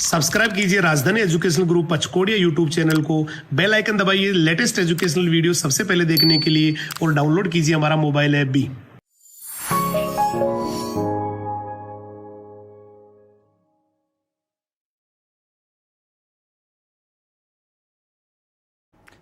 Subscribe कीजिए राजधानी educational group पचकोड़िया YouTube channel को, बेल आइकन दबाइए लेटेस्ट एजुकेशनल वीडियो सबसे पहले देखने के लिए और डाउनलोड कीजिए हमारा मोबाइल ऐप भी।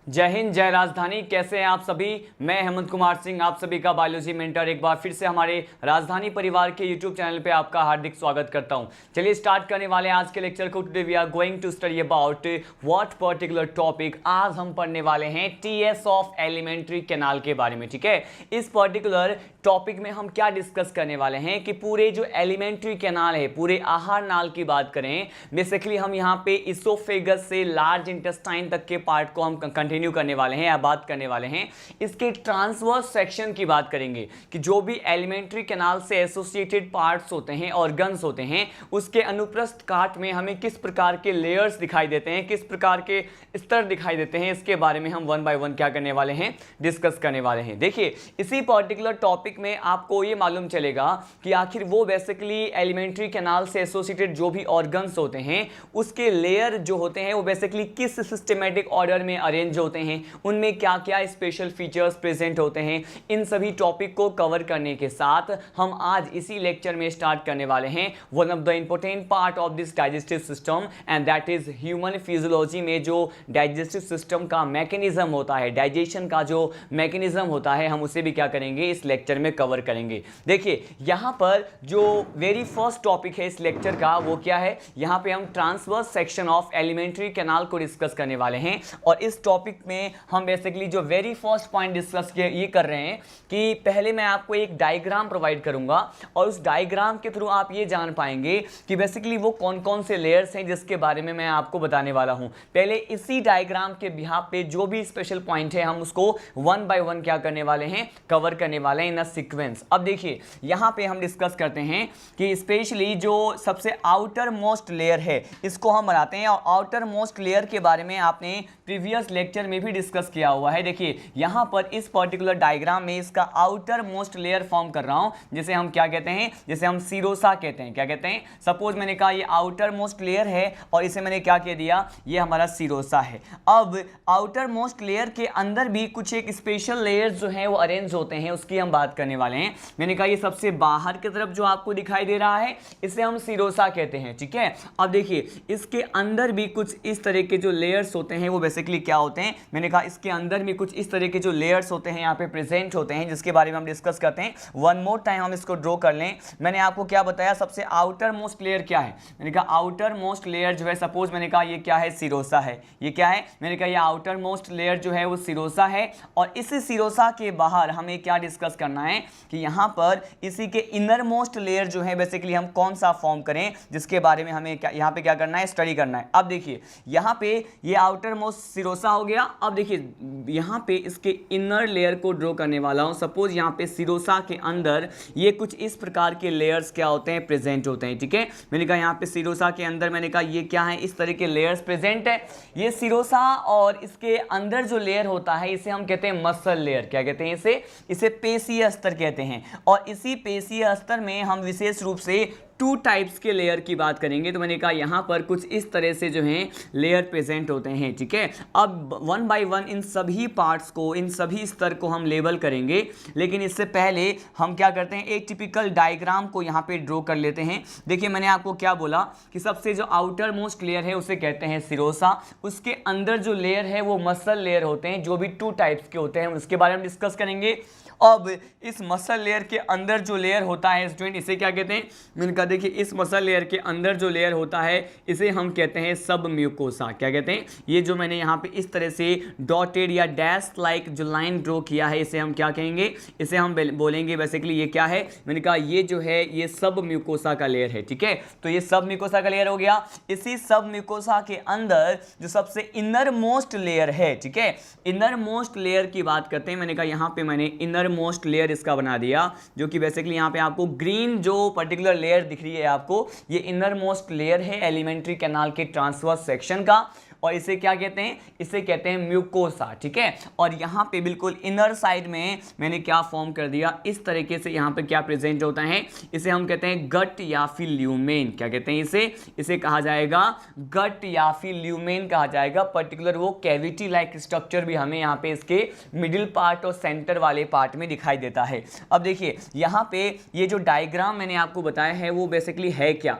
जय हिंद, जय राजधानी। कैसे हैं आप सभी? मैं हेमंत कुमार सिंह, आप सभी का बायोलॉजी मेंटर, एक बार फिर से हमारे राजधानी परिवार के यूट्यूब चैनल पे आपका हार्दिक स्वागत करता हूं। चलिए स्टार्ट करने वाले हैं आज के लेक्चर को। Today we are going to study about what particular topic. आज हम पढ़ने वाले हैं टीएस ऑफ एलिमेंट्री कैनाल के बारे में। ठीक है, इस पर्टिकुलर टॉपिक में हम क्या डिस्कस करने वाले हैं कि पूरे जो एलिमेंट्री कैनाल है, पूरे आहार नाल की बात करें, बेसिकली हम यहाँ पे इसोफेगस से लार्ज इंटेस्टाइन तक के पार्ट को हम कंटिन्यू करने वाले हैं या बात करने वाले हैं। इसके ट्रांसवर्स सेक्शन की बात करेंगे कि जो भी एलिमेंट्री कैनाल से एसोसिएटेड पार्ट्स होते हैं, ऑर्गन्स होते हैं, उसके अनुप्रस्थ काट में हमें किस प्रकार के लेयर्स दिखाई देते हैं, किस प्रकार के स्तर दिखाई देते हैं, इसके बारे में हम वन बाय वन क्या करने वाले हैं, डिस्कस करने वाले हैं। देखिए, इसी पर्टिकुलर टॉपिक में आपको ये मालूम चलेगा कि आखिर वो बेसिकली एलिमेंट्री कैनाल से एसोसिएटेड जो भी ऑर्गन्स होते हैं, उसके लेयर जो होते हैं वो बेसिकली किस सिस्टमैटिक ऑर्डर में अरेंज होते हैं, उनमें क्या क्या स्पेशल फीचर्स प्रेजेंट होते हैं। इन सभी टॉपिक को कवर करने के साथ हम आज इसी लेक्चर में स्टार्ट करने वाले हैं one of the important part of this digestive system, and that is human physiology में जो डाइजेस्टिव सिस्टम का मैकेनिज्म होता है, डाइजेशन का जो मैकेनिज्म होता है, हम उसे भी क्या करेंगे, इस लेक्चर में कवर करेंगे। देखिए, यहां पर जो वेरी फर्स्ट टॉपिक है इस लेक्चर का वो क्या है, यहां पे हम transverse section of alimentary canal को डिस्कस करने वाले हैं। और इस टॉपिक में हम बेसिकली जो वेरी फर्स्ट पॉइंट डिस्कस ये कर रहे हैं कि पहले मैं आपको एक डायग्राम प्रोवाइड करूंगा और उस डायग्राम के थ्रू आप ये जान पाएंगे कि बेसिकली वो कौन कौन से लेयर्स हैं जिसके बारे में मैं आपको बताने वाला हूं। पहले इसी डायग्राम के बिहाफ पे जो भी स्पेशल पॉइंट है हम उसको वन बाय वन क्या करने वाले हैं, कवर करने वाले हैं इन अ सीक्वेंस। अब देखिए, यहां पे हम डिस्कस करते हैं कि स्पेशली जो सबसे आउटर मोस्ट लेयर है इसको हम बनाते हैं, और आउटर मोस्ट लेयर के बारे में आपने प्रीवियस लेक्चर में भी डिस्कस किया हुआ है। देखिए, यहां पर इस पर्टिकुलर डायग्राम में इसका आउटर मोस्ट लेयर फॉर्म कर रहा हूं, जिसे हम क्या कहते हैं, जिसे हम सीरोसा कहते हैं। क्या कहते हैं? सपोज मैंने कहा ये आउटर मोस्ट लेयर है और इसे मैंने क्या कह दिया, ये हमारा सीरोसा है। अब आउटर मोस्ट लेयर के अंदर भी कुछ एक स्पेशल लेयर्स जो है वो अरेंज होते हैं, उसकी हम बात करने वाले हैं। मैंने कहा ये सबसे बाहर की तरफ जो आपको दिखाई दे रहा है इसे हम सीरोसा कहते हैं। ठीक है, अब देखिए, इसके अंदर भी कुछ इस तरह के जो लेयर्स होते हैं वो बेसिकली क्या होते हैं, मैंने कहा इसके अंदर भी कुछ इस तरह के जो लेयर्स होते हैं यहाँ पे प्रेजेंट होते हैं, जिसके बारे में हम डिस्कस करते हैं। वन मोर टाइम हम इसको ड्रॉ कर लें। मैंने आपको क्या बताया, सबसे आउटर मोस्ट लेयर क्या है, मैंने कहा आउटर मोस्ट लेयर जो है, सपोज मैंने कहा ये क्या है, सीरोसा है। ये क्या है, मैंने कहा ये आउटर मोस्ट लेयर जो है वो सीरोसा है। और इस सीरोसा के बाहर हमें क्या डिस्कस करना है कि यहाँ पर इसी के इनर मोस्ट लेयर जो है बेसिकली हम कौन सा फॉर्म करें, जिसके बारे में हमें यहाँ पे क्या करना है, स्टडी करना है। अब देखिए, यहाँ पे ये आउटर मोस्ट सीरोसा हो गया। अब देखिए, यहाँ पे इसके इनर लेयर को ड्रॉ करने वाला हूँ। सपोज यहाँ पे सीरोसा के अंदर ये कुछ इस प्रकार के लेयर्स क्या होते हैं, प्रेजेंट होते हैं। ठीक है, मैंने कहा यहाँ पे सीरोसा के अंदर मैंने कहा ये क्या है, इस तरह के लेयर्स प्रेजेंट है। ये सीरोसा और इसके अंदर जो लेयर होता है इसे हम कहते हैं मसल लेयर। क्या कहते हैं इसे पेशीय स्तर कहते हैं। और इसी पेशीय स्तर में हम विशेष रूप से टू टाइप्स के लेयर की बात करेंगे। तो मैंने कहा यहाँ पर कुछ इस तरह से जो हैं लेयर प्रेजेंट होते हैं। ठीक है, अब वन बाय वन इन सभी पार्ट्स को, इन सभी स्तर को हम लेबल करेंगे, लेकिन इससे पहले हम क्या करते हैं, एक टिपिकल डायग्राम को यहाँ पे ड्रॉ कर लेते हैं। देखिए, मैंने आपको क्या बोला कि सबसे जो आउटर मोस्ट लेयर है उसे कहते हैं सीरोसा, उसके अंदर जो लेयर है वो मसल लेयर होते हैं, जो भी टू टाइप्स के होते हैं, उसके बारे में डिस्कस करेंगे। अब इस मसल लेयर के अंदर जो लेयर होता है स्टूडेंट, इसे क्या कहते हैं, मैंने कहा देखिए, इस मसल लेयर के अंदर जो लेयर होता है इसे हम कहते हैं सब म्यूकोसा। क्या कहते हैं, ये जो मैंने यहाँ पे इस तरह से डॉटेड या डैश लाइक जो लाइन ड्रॉ किया है इसे हम क्या कहेंगे, इसे हम बोलेंगे बेसिकली ये क्या है, मैंने कहा ये जो है ये सब म्यूकोसा का लेयर है। ठीक है, तो ये सब म्यूकोसा का लेयर हो गया। इसी सब म्यूकोसा के अंदर जो सबसे इनर मोस्ट लेयर है, ठीक है, इनर मोस्ट लेयर की बात करते हैं। मैंने कहा यहाँ पे मैंने इनर मोस्ट लेयर इसका बना दिया, जो कि बेसिकली यहाँ पे आपको ग्रीन जो पर्टिकुलर लेयर दिख रही है आपको, ये इनर मोस्ट लेयर है एलिमेंट्री कैनाल के ट्रांसवर्स सेक्शन का। और इसे क्या कहते हैं, इसे कहते हैं म्यूकोसा, ठीक है। और यहाँ पे बिल्कुल इनर साइड में मैंने क्या फॉर्म कर दिया, इस तरीके से यहाँ पे क्या प्रेजेंट होता है, इसे हम कहते हैं गट या फिर ल्यूमेन, क्या कहते हैं इसे कहा जाएगा गट या फिर ल्यूमेन कहा जाएगा। पर्टिकुलर वो कैविटी लाइक स्ट्रक्चर भी हमें यहाँ पे इसके मिडिल पार्ट और सेंटर वाले पार्ट में दिखाई देता है। अब देखिए यहाँ पे ये जो डायग्राम मैंने आपको बताया है वो बेसिकली है क्या,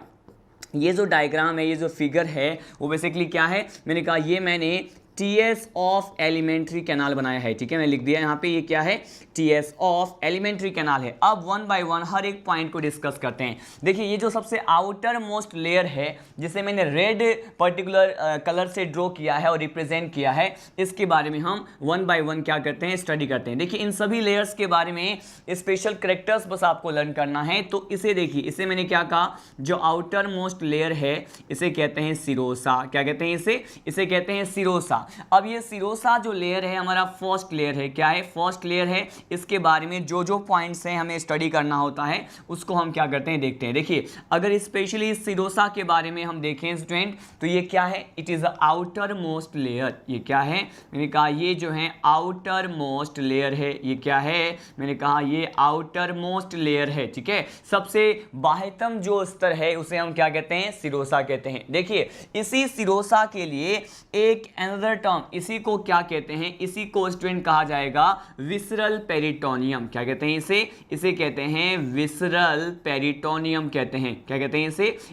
ये जो डायग्राम है, ये जो फिगर है वो बेसिकली क्या है, मैंने कहा ये मैंने टीएस ऑफ एलिमेंट्री कैनाल बनाया है, ठीक है, मैं लिख दिया यहाँ पे, ये क्या है, टीएस ऑफ एलिमेंट्री कैनाल है। अब वन बाय वन हर एक पॉइंट को डिस्कस करते हैं। देखिए ये जो सबसे आउटर मोस्ट लेयर है जिसे मैंने रेड पर्टिकुलर कलर से ड्रॉ किया है और रिप्रेजेंट किया है, इसके बारे में हम वन बाय वन क्या करते हैं, स्टडी करते हैं। देखिए इन सभी लेयर्स के बारे में स्पेशल करेक्टर्स बस आपको लर्न करना है। तो इसे देखिए, इसे मैंने क्या कहा, जो आउटर मोस्ट लेयर है इसे कहते हैं सिरोसा, क्या कहते हैं इसे कहते हैं सिरोसा। अब ये सिरोसा जो लेयर है हमारा फर्स्ट लेयर है, क्या है, फर्स्ट लेयर है। इसके बारे में जो जो पॉइंट्स हैं हमें स्टडी करना होता है उसको हम क्या करते हैं, देखते हैं। देखिए अगर स्पेशली इस सिरोसा के बारे में हम देखें स्टूडेंट, तो ये क्या है, it is a outer most layer. ये क्या है, मैंने कहा ये जो है आउटर मोस्ट लेयर है। ये क्या है, मैंने कहा ये आउटर मोस्ट लेयर है, ठीक है। सबसे बाह्यतम जो स्तर है उसे हम क्या कहते हैं, सिरोसा कहते हैं। देखिए इसी सिरोसा के लिए एक अनदर टर्म, इसी को क्या कहते हैं, इसी को स्टूडेंट कहा जाएगा विसरल पेरिटोनियम। क्या कहते हैं इसे कहते हैं विसरल पेरिटोनियम कहते हैं। क्या कहते हैं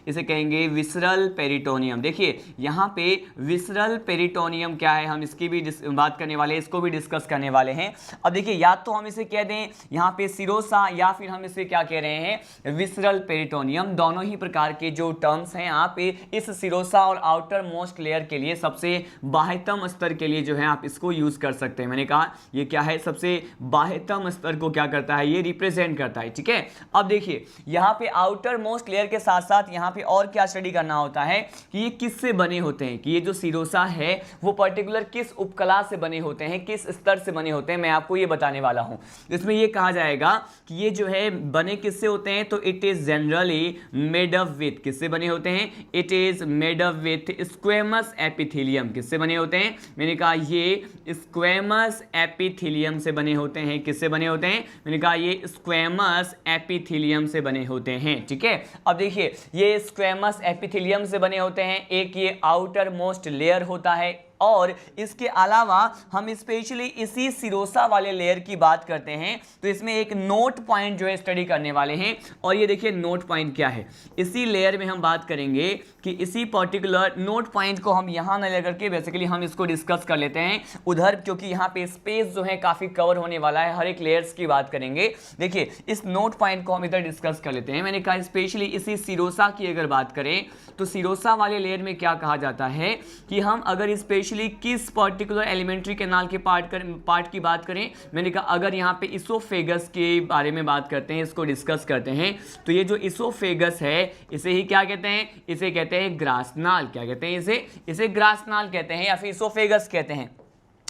इसे कहेंगे विसरल पेरिटोनियम। देखिए यहाँ पे विसरल पेरिटोनियम क्या है, हम इसकी भी बात करने वाले हैं, इसको भी डिस्कस करने वाले हैं। अब देखिए या तो हम इसे कह दें यहाँ पे सिरोसा, या फिर हम इसे क्या कह रहे हैं, विसरल पेरिटोनियम। दोनों ही प्रकार के जो टर्म्स हैं आप इस सिरोसा और आउटर मोस्ट लेयर के लिए सबसे बाह्यतम स्तर के लिए जो है आप इसको यूज कर सकते हैं। मैंने कहा ये क्या है, सबसे बाह्यतम स्तर को क्या करता है, ये रिप्रेजेंट करता है, ठीक है। अब देखिए यहाँ पे आउटर मोस्ट लेयर के साथ साथ यहाँ पे और क्या स्टडी करना होता है कि ये किससे बने होते हैं, कि ये जो सिरोसा है वो पर्टिकुलर किस उपकला से बने होते हैं, किस स्तर से बने होते हैं, मैं आपको ये बताने वाला हूँ। इसमें ये कहा जाएगा कि ये जो है बने किससे होते हैं, तो it is generally made up with, किससे बने होते हैं, it is made up with squamous epithelium. किससे बने होते हैं, मैंने कहा ये स्क्वेमस एपिथेलियम से बने होते हैं। किससे बने होते हैं, मैंने कहा ये स्क्वेमस एपिथेलियम से बने होते हैं, ठीक है। अब देखिए ये स्क्वेमस एपिथेलियम से बने होते हैं, एक ये आउटर मोस्ट लेयर होता है, और इसके अलावा हम स्पेशली इसी सिरोसा वाले लेयर की बात करते हैं तो इसमें एक नोट पॉइंट जो है स्टडी करने वाले हैं। और ये देखिए नोट पॉइंट क्या है, इसी लेयर में हम बात करेंगे कि इसी पर्टिकुलर नोट पॉइंट को हम यहाँ न लेकर के बेसिकली हम इसको डिस्कस कर लेते हैं उधर, क्योंकि यहाँ पे स्पेस जो है काफ़ी कवर होने वाला है, हर एक लेयर्स की बात करेंगे। देखिए इस नोट पॉइंट को हम इधर डिस्कस कर लेते हैं। मैंने कहा स्पेशली इसी सिरोसा की अगर बात करें तो सिरोसा वाले लेयर में क्या कहा जाता है कि हम अगर स्पेशली किस पर्टिकुलर एलिमेंट्री कैनाल के पार्ट की बात करें, मैंने कहा अगर यहाँ पे इसोफेगस के बारे में बात करते हैं, इसको डिस्कस करते हैं, तो ये जो इसोफेगस है इसे ही क्या कहते हैं, इसे कहते हैं ग्रासनाल। क्या कहते हैं इसे ग्रासनाल कहते हैं या फिर इसोफेगस कहते हैं।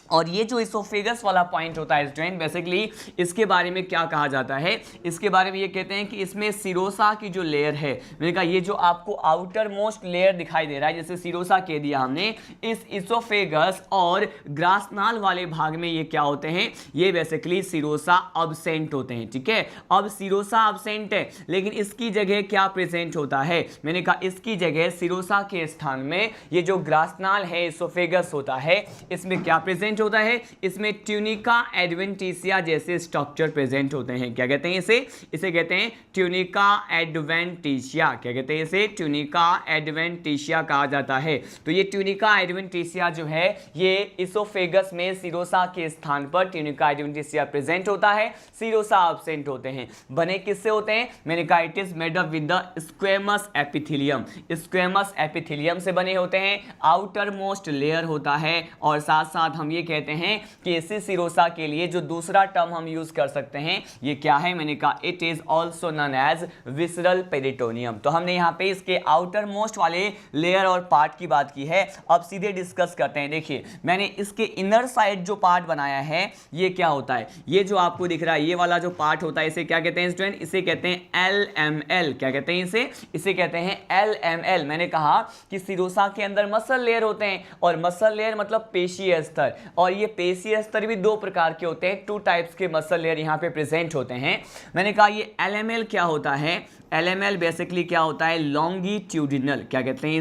और ये जो इसोफेगस वाला पॉइंट होता है स्टूडेंट, बेसिकली इसके बारे में क्या कहा जाता है, इसके बारे में ये कहते हैं कि इसमें सिरोसा की जो लेयर है, मैंने कहा ये जो आपको आउटर मोस्ट लेयर दिखाई दे रहा है, जैसे सिरोसा कह दिया हमने, इस इसोफेगस और ग्रासनाल वाले भाग में ये क्या होते हैं, ये बेसिकली सिरोसा अब्सेंट होते हैं, ठीक है। अब सिरोसा अब्सेंट है लेकिन इसकी जगह क्या प्रेजेंट होता है, मैंने कहा इसकी जगह सिरोसा के स्थान में ये जो ग्रासनाल है इसोफेगस होता है, इसमें क्या प्रेजेंट होता है, इसमें ट्यूनिका एडवेंटिशिया जैसे स्ट्रक्चर प्रेजेंट होते हैं। क्या कहते हैं इसे कहते हैं ट्यूनिका एडवेंटिशिया। क्या कहते हैं इसे, ट्यूनिका एडवेंटिशिया कहा जाता है। तो ये ट्यूनिका एडवेंटिशिया जो है ये इसोफेगस में सिरोसा के स्थान पर ट्यूनिका एडवेंटिशिया प्रेजेंट होता है, सिरोसा एब्सेंट होते हैं। बने किससे होते हैं, मैंने कहा it is made up with the squamous epithelium. Squamous epithelium से बने होते हैं, आउटर मोस्ट लेयर होता है, और साथ साथ हम ये कहते हैं कि इसी सिरोसा के लिए जो दूसरा टर्म हम यूज कर सकते हैं ये क्या है, मैंने कहा it is also known as visceral peritoneum. तो हमने यहाँ पे इसके आउटर मोस्ट वाले लेयर और पार्ट की बात की है। अब सीधे डिस्कस करते हैं। देखिए मैंने इसके इनर साइड जो पार्ट बनाया है ये क्या होता है, ये जो आपको दिख रहा है ये वाला जो पार्ट होता है इसे क्या कहते हैं स्टूडेंट, इसे कहते हैं LML। क्या कहते हैं इसे कहते हैं LML। मैंने कहा कि सिरोसा के अंदर मसल लेयर होते हैं और मसल लेयर मतलब पेशीय स्तर, और ये पेशीय स्तर भी दो प्रकार के होते हैं, 2 टाइप्स के मसल लेयर यहाँ पे प्रेजेंट होते हैं। मैंने कहा ये LML क्या होता है, LML बेसिकली क्या होता है, लॉन्गिट्यूडिनल। क्या कहते हैं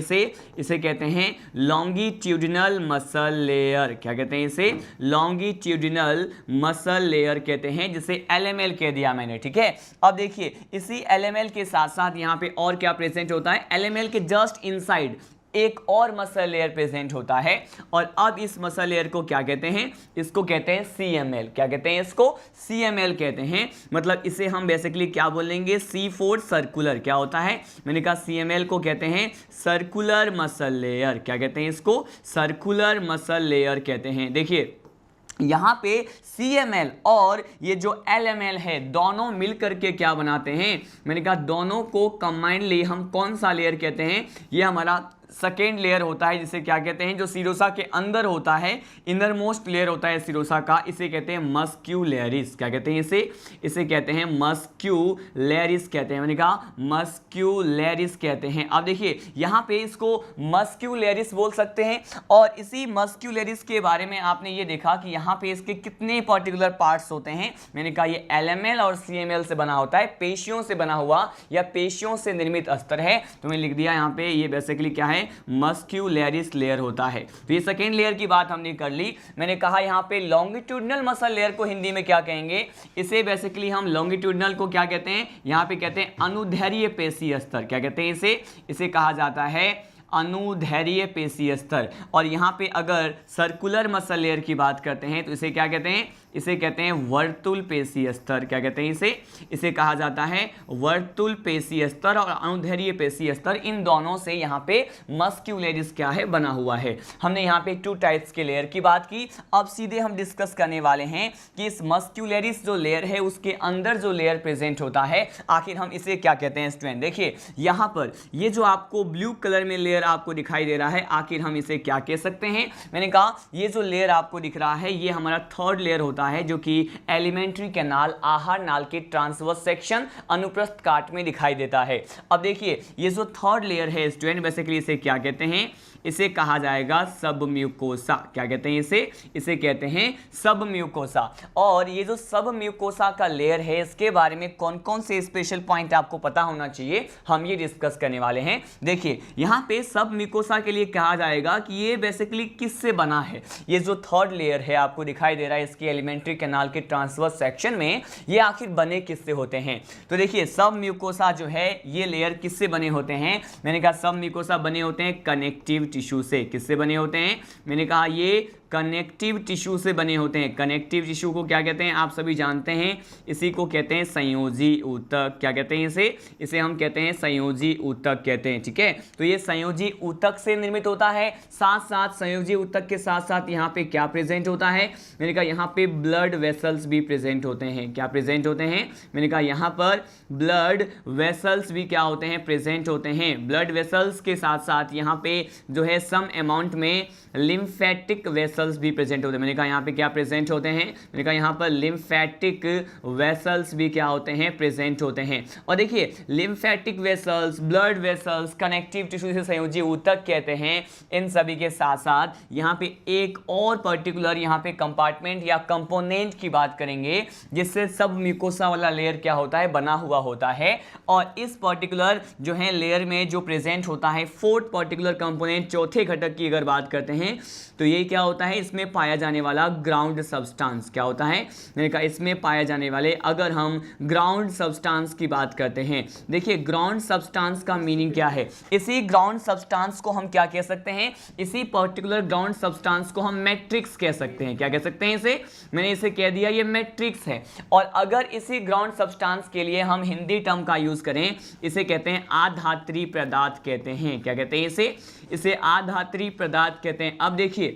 इसे कहते हैं लॉन्गिट्यूडिनल मसल लेयर। क्या कहते हैं इसे, लॉन्गिट्यूडिनल मसल लेयर कहते हैं, जिसे LML कह दिया मैंने, ठीक है। अब देखिए इसी LML के साथ साथ यहाँ पे और क्या प्रेजेंट होता है, LML के जस्ट इनसाइड एक और मसल लेयर प्रेजेंट होता है, और अब इस मसल लेयर को क्या कहते हैं, इसको कहते हैं CML। क्या कहते हैं इसको, CML कहते हैं। मतलब इसे हम बेसिकली क्या बोलेंगे, C4 सर्कुलर। क्या होता है, मैंने कहा CML को कहते हैं सर्कुलर मसल लेयर। क्या कहते हैं इसको, सर्कुलर मसल लेयर कहते हैं। देखिए यहाँ पे CML और ये जो LML है दोनों मिलकर के क्या बनाते हैं, मैंने कहा दोनों को कंबाइंडली हम कौन सा लेयर कहते हैं, ये हमारा सेकेंड लेयर होता है, जिसे क्या कहते हैं, जो सिरोसा के अंदर होता है, इनर मोस्ट लेयर होता है सिरोसा का, इसे कहते हैं मस्क्यूलरिस। क्या कहते हैं इसे कहते हैं मस्क्यूलरिस कहते हैं। मैंने कहा मस्क्यूलरिस कहते हैं। अब देखिए यहाँ पे इसको मस्क्यूलरिस बोल सकते हैं, और इसी मस्क्यूलरिस के बारे में आपने ये देखा कि यहाँ पे इसके कितने पर्टिकुलर पार्ट्स होते हैं। मैंने कहा ये LML और CML से बना होता है, पेशियों से बना हुआ या पेशियों से निर्मित अस्तर है। तो मैंने लिख दिया यहाँ पे, ये बेसिकली क्या है, मस्क्यूलरिस लेयर होता है। तो ये सेकेंड लेयर की बात हमने कर ली। मैंने कहा यहाँ पे लॉन्गिट्यूडिनल मसल लेयर को हिंदी में क्या कहेंगे, इसे बेसिकली हम लॉन्गिट्यूडिनल को क्या कहते हैं, यहाँ पे कहते हैं अनुदैर्घ्य पेशीय स्तर। क्या कहते हैं इसे कहा जाता है अनुदैर्घ्य पेशीय स्तर। और यहाँ पे अगर सर्कुलर मसल लेयर की बात करते हैं तो इसे क्या कहते हैं, इसे कहते हैं वर्तुल पेशीय स्तर। क्या कहते हैं इसे कहा जाता है वर्तुल पेशीय स्तर और अनुदैर्घ्य पेशीय स्तर। इन दोनों से यहाँ पे मस्क्यूलरिस क्या है, बना हुआ है। हमने यहाँ पे 2 टाइप्स के लेयर की बात की। अब सीधे हम डिस्कस करने वाले हैं कि इस मस्क्यूलरिस जो लेयर है उसके अंदर जो लेयर प्रेजेंट होता है आखिर हम इसे क्या कहते हैं स्टूडेंट। देखिए यहाँ पर ये जो आपको ब्लू कलर में लेयर आपको दिखाई दे रहा है, आखिर हम इसे क्या कह सकते हैं। मैंने कहा ये जो लेयर आपको दिख रहा है ये हमारा थर्ड लेयर होता है, जो कि एलिमेंट्री कैनाल आहार नाल के ट्रांसवर्स सेक्शन अनुप्रस्थ काट में दिखाई देता है। अब देखिए ये जो थर्ड लेयर है स्टूडेंट, बेसिकली इसे क्या कहते हैं, इसे कहा जाएगा सबम्यूकोसा। क्या कहते हैं इसे कहते हैं सबम्यूकोसा। और ये जो सबम्यूकोसा का लेयर है इसके बारे में कौन कौन से स्पेशल पॉइंट आपको पता होना चाहिए, हम ये डिस्कस करने वाले हैं। देखिए यहाँ पे सबम्यूकोसा के लिए कहा जाएगा कि ये बेसिकली किससे बना है। ये जो थर्ड लेयर है आपको दिखाई दे रहा है इसके एलिमेंट्री कैनाल के ट्रांसवर्स सेक्शन में, ये आखिर बने किससे होते हैं। तो देखिए सबम्यूकोसा जो है ये लेयर किससे बने होते हैं, मैंने कहा सबम्यूकोसा बने होते हैं कनेक्टिव टिश्यू से। किससे बने होते हैं, मैंने कहा ये कनेक्टिव टिश्यू से बने होते हैं। कनेक्टिव टिश्यू को क्या कहते हैं, आप सभी जानते हैं, इसी को कहते हैं संयोजी ऊतक। क्या कहते हैं इसे हम कहते हैं संयोजी ऊतक कहते हैं, ठीक है। तो ये संयोजी ऊतक से निर्मित होता है। साथ साथ संयोजी ऊतक के साथ साथ यहाँ पे क्या प्रेजेंट होता है, मैंने कहा यहाँ पे ब्लड वेसल्स भी प्रेजेंट होते हैं। क्या प्रेजेंट होते हैं, मैंने कहा यहाँ पर ब्लड वेसल्स भी क्या होते हैं, प्रेजेंट होते हैं। ब्लड वेसल्स के साथ साथ यहाँ पे जो है सम अमाउंट में लिम्फेटिक वेसल्स भी प्रेजेंट होते हैं। मैंने कहा यहाँ पे क्या प्रेजेंट होते हैं, मैंने कहा यहाँ पर लिम्फेटिक वेसल्स भी क्या होते हैं, प्रेजेंट होते हैं। और देखिए lymphatic vessels, blood vessels, connective tissue से संयोजी ऊतक कहते हैं। इन सभी के साथ साथ यहाँ पे एक और पर्टिकुलर यहाँ पे कंपार्टमेंट या कंपोनेंट की बात करेंगे जिससे सब म्यूकोसा वाला लेयर क्या होता है, बना हुआ होता है। और इस पर्टिकुलर जो है लेयर में जो प्रेजेंट होता है फोर्थ पर्टिकुलर कंपोनेंट, चौथे घटक की अगर बात करते हैं तो ये क्या होता है, इसमें पाया जाने वाला ग्राउंड सब्सटेंस। क्या होता है, मैंने कहा इसमें पाए जाने वाले, अगर हम ग्राउंड सब्सटेंस की बात करते हैं, देखिए ग्राउंड सब्सटेंस का मीनिंग क्या है। इसी ग्राउंड सब्सटेंस को हम क्या कह सकते हैं, इसी पर्टिकुलर ग्राउंड सब्सटेंस को हम मैट्रिक्स कह सकते हैं। क्या कह सकते हैं इसे, मैंने इसे कह दिया ये मैट्रिक्स है। और अगर इसी ग्राउंड सब्सटेंस के लिए हम हिंदी टर्म का यूज करें, इसे कहते हैं आधात्री पदार्थ कहते हैं। क्या कहते हैं इसे आधात्री पदार्थ कहते हैं। अब देखिए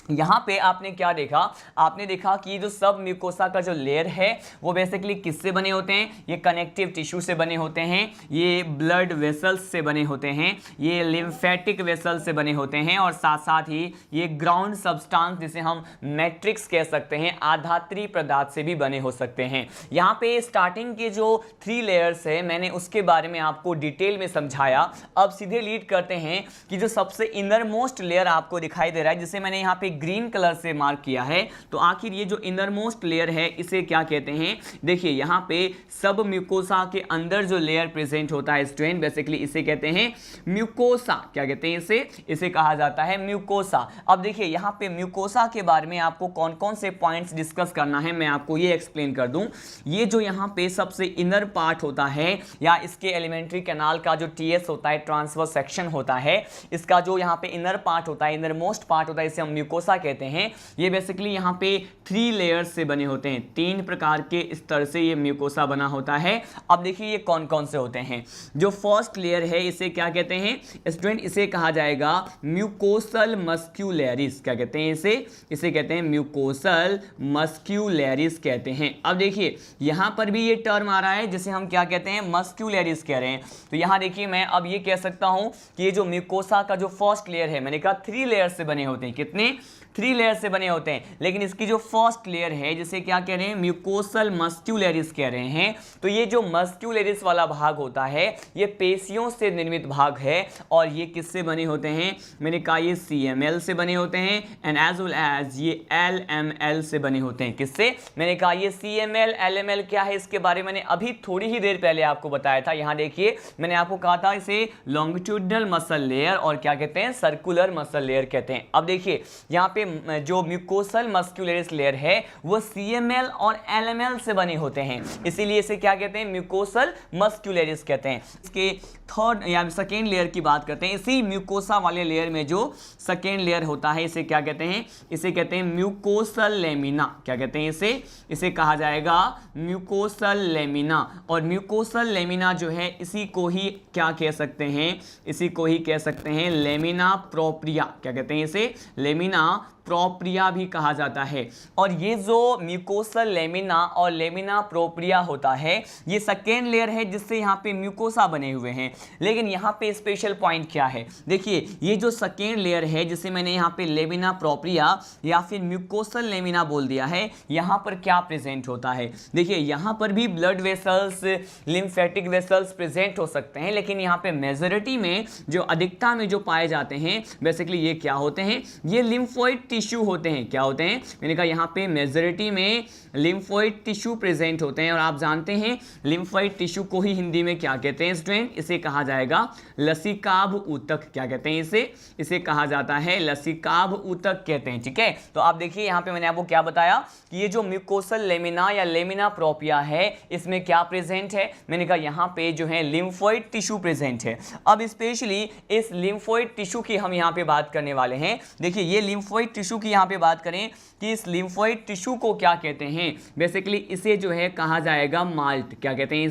यहाँ पे आपने क्या देखा, आपने देखा कि जो सब म्यूकोसा का जो लेयर है वो बेसिकली किससे बने होते हैं, ये कनेक्टिव टिश्यू से बने होते हैं, ये ब्लड वेसल्स से बने होते हैं, ये लिम्फेटिक वेसल्स से बने होते हैं, और साथ साथ ही ये ग्राउंड सब्सटेंस जिसे हम मैट्रिक्स कह सकते हैं, आधात्री पदार्थ से भी बने हो सकते हैं। यहाँ पे स्टार्टिंग के जो 3 लेयर्स है मैंने उसके बारे में आपको डिटेल में समझाया। अब सीधे लीड करते हैं कि जो सबसे इनर मोस्ट लेयर आपको दिखाई दे रहा है, जिसे मैंने यहाँ पे ग्रीन कलर से मार्क किया है, तो आखिर ये जो इनर मोस्ट लेयर है इसे क्या कहते हैं। देखिए यहाँ पे सब म्यूकोसा के अंदर जो लेयर प्रेजेंट होता है स्टूडेंट, बेसिकली इसे कहते हैं म्यूकोसा। क्या कहते हैं इसे कहा जाता है म्यूकोसा। अब देखिए यहाँ पे म्यूकोसा के बारे में आपको कौन कौन से पॉइंट्स डिस्कस करना है मैं आपको ये एक्सप्लेन कर दूं। ये जो यहाँ पे सबसे इनर पार्ट होता है, या इसके एलिमेंट्री कैनाल का जो टीएस होता है, ट्रांसवर्स सेक्शन होता है, इसका जो यहाँ पे इनर पार्ट होता है, इनर मोस्ट पार्ट होता है, इसे हम म्यूकोसा कहते हैं। ये बेसिकली यहाँ पे 3 लेयर्स से बने होते हैं, 3 प्रकार के स्तर से ये म्यूकोसा बना होता है। अब देखिए ये कौन कौन से होते हैं। जो फर्स्ट लेयर है इसे क्या कहते हैं स्टूडेंट, इसे कहा जाएगा म्यूकोसल मस्क्यूलरिस। क्या कहते हैं इसे कहते हैं म्यूकोसल मस्क्यूलरिस कहते हैं। अब देखिए यहाँ पर भी ये टर्म आ रहा है जिसे हम क्या कहते हैं, मस्क्यूलरिस कह रहे हैं। तो यहाँ देखिए मैं अब ये कह सकता हूँ कि ये जो म्यूकोसा का जो फर्स्ट लेयर है, मैंने कहा 3 लेयर से बने होते हैं। कितने? 3 लेयर से बने होते हैं। लेकिन इसकी जो फर्स्ट लेयर है जिसे क्या कह रहे हैं, म्यूकोसल मस्क्यूलरिस कह रहे हैं। तो ये जो मस्क्यूलरिस वाला भाग होता है ये पेशियों से निर्मित भाग है, और ये किससे बने होते हैं, मैंने कहा ये CML से बने होते हैं, एंड एज वेल एज ये LML से बने होते हैं। किससे? मैंने कहा ये CML LML क्या है, इसके बारे में मैंने अभी थोड़ी ही देर पहले आपको बताया था। यहाँ देखिए मैंने आपको कहा था इसे लॉन्गिट्यूडनल मसल लेयर और क्या कहते हैं, सर्कुलर मसल लेयर कहते हैं। अब देखिए यहाँ पे जो म्यूकोसल मस्क्यूलरिस लेयर है वो CML और LML से बने होते हैं, इसीलिए इसे क्या कहते हैं, म्यूकोसल मस्क्यूलरिस कहते हैं। इसके थर्ड या सेकेंड लेयर की बात करते हैं। इसी म्यूकोसा वाले लेयर में जो सेकेंड लेयर होता है इसे क्या कहते हैं, इसे कहते हैं म्यूकोसल लेमिना। क्या कहते हैं इसे कहा जाएगा म्यूकोसल लेमिना। और म्यूकोसल लेमिना जो है इसी को ही क्या कह सकते हैं, इसी को ही कह सकते हैं लेमिना प्रोप्रिया। क्या कहते हैं इसे, लेमिना प्रोप्रिया भी कहा जाता है। और ये जो म्यूकोसल लेमिना और लेमिना प्रोप्रिया होता है ये सेकेंड लेयर है जिससे यहाँ पे म्यूकोसा बने हुए हैं। लेकिन यहाँ पे स्पेशल पॉइंट क्या है, देखिए ये जो सेकेंड लेयर है जिसे मैंने यहाँ पे लेमिना प्रोप्रिया या फिर म्यूकोसल लेमिना बोल दिया है, यहाँ पर क्या प्रेजेंट होता है। देखिए यहाँ पर भी blood vessels, lymphatic vessels present हो सकते हैं, लेकिन यहाँ पे मेजॉरिटी में जो अधिकता में जो पाए जाते हैं बेसिकली ये क्या होते हैं, ये लिम्फोइड टिश्यू होते हैं। क्या होते हैं, मैंने कहा यहाँ पे मेजॉरिटी में लिम्फोइड टिश्यू प्रेजेंट होते हैं। और आप जानते हैं लिम्फोइड टिश्यू को ही हिंदी में क्या कहते हैं स्टूडेंट, इसे कहा जाएगा लसिकाभ ऊतक। क्या कहते हैं इसे कहा जाता है लसिकाभ ऊतक कहते हैं। ठीक है, तो आप देखिए यहाँ पे मैंने आपको क्या बताया कि ये जो म्यूकोसल लेमिना या लेमिना प्रोप्रिया है इसमें क्या प्रेजेंट है, मैंने कहा यहाँ पे जो है लिम्फोइड टिश्यू प्रेजेंट है। अब स्पेशली इस लिम्फोइड टिश्यू की हम यहाँ पे बात करने वाले हैं। देखिए ये लिम्फोइड टिश्यू की यहाँ पे बात करें कि इस लिम्फोइड टिश्यू को क्या कहते हैं, बेसिकली इसे जो है कहा जाएगा माल्ट। क्या कहते हैं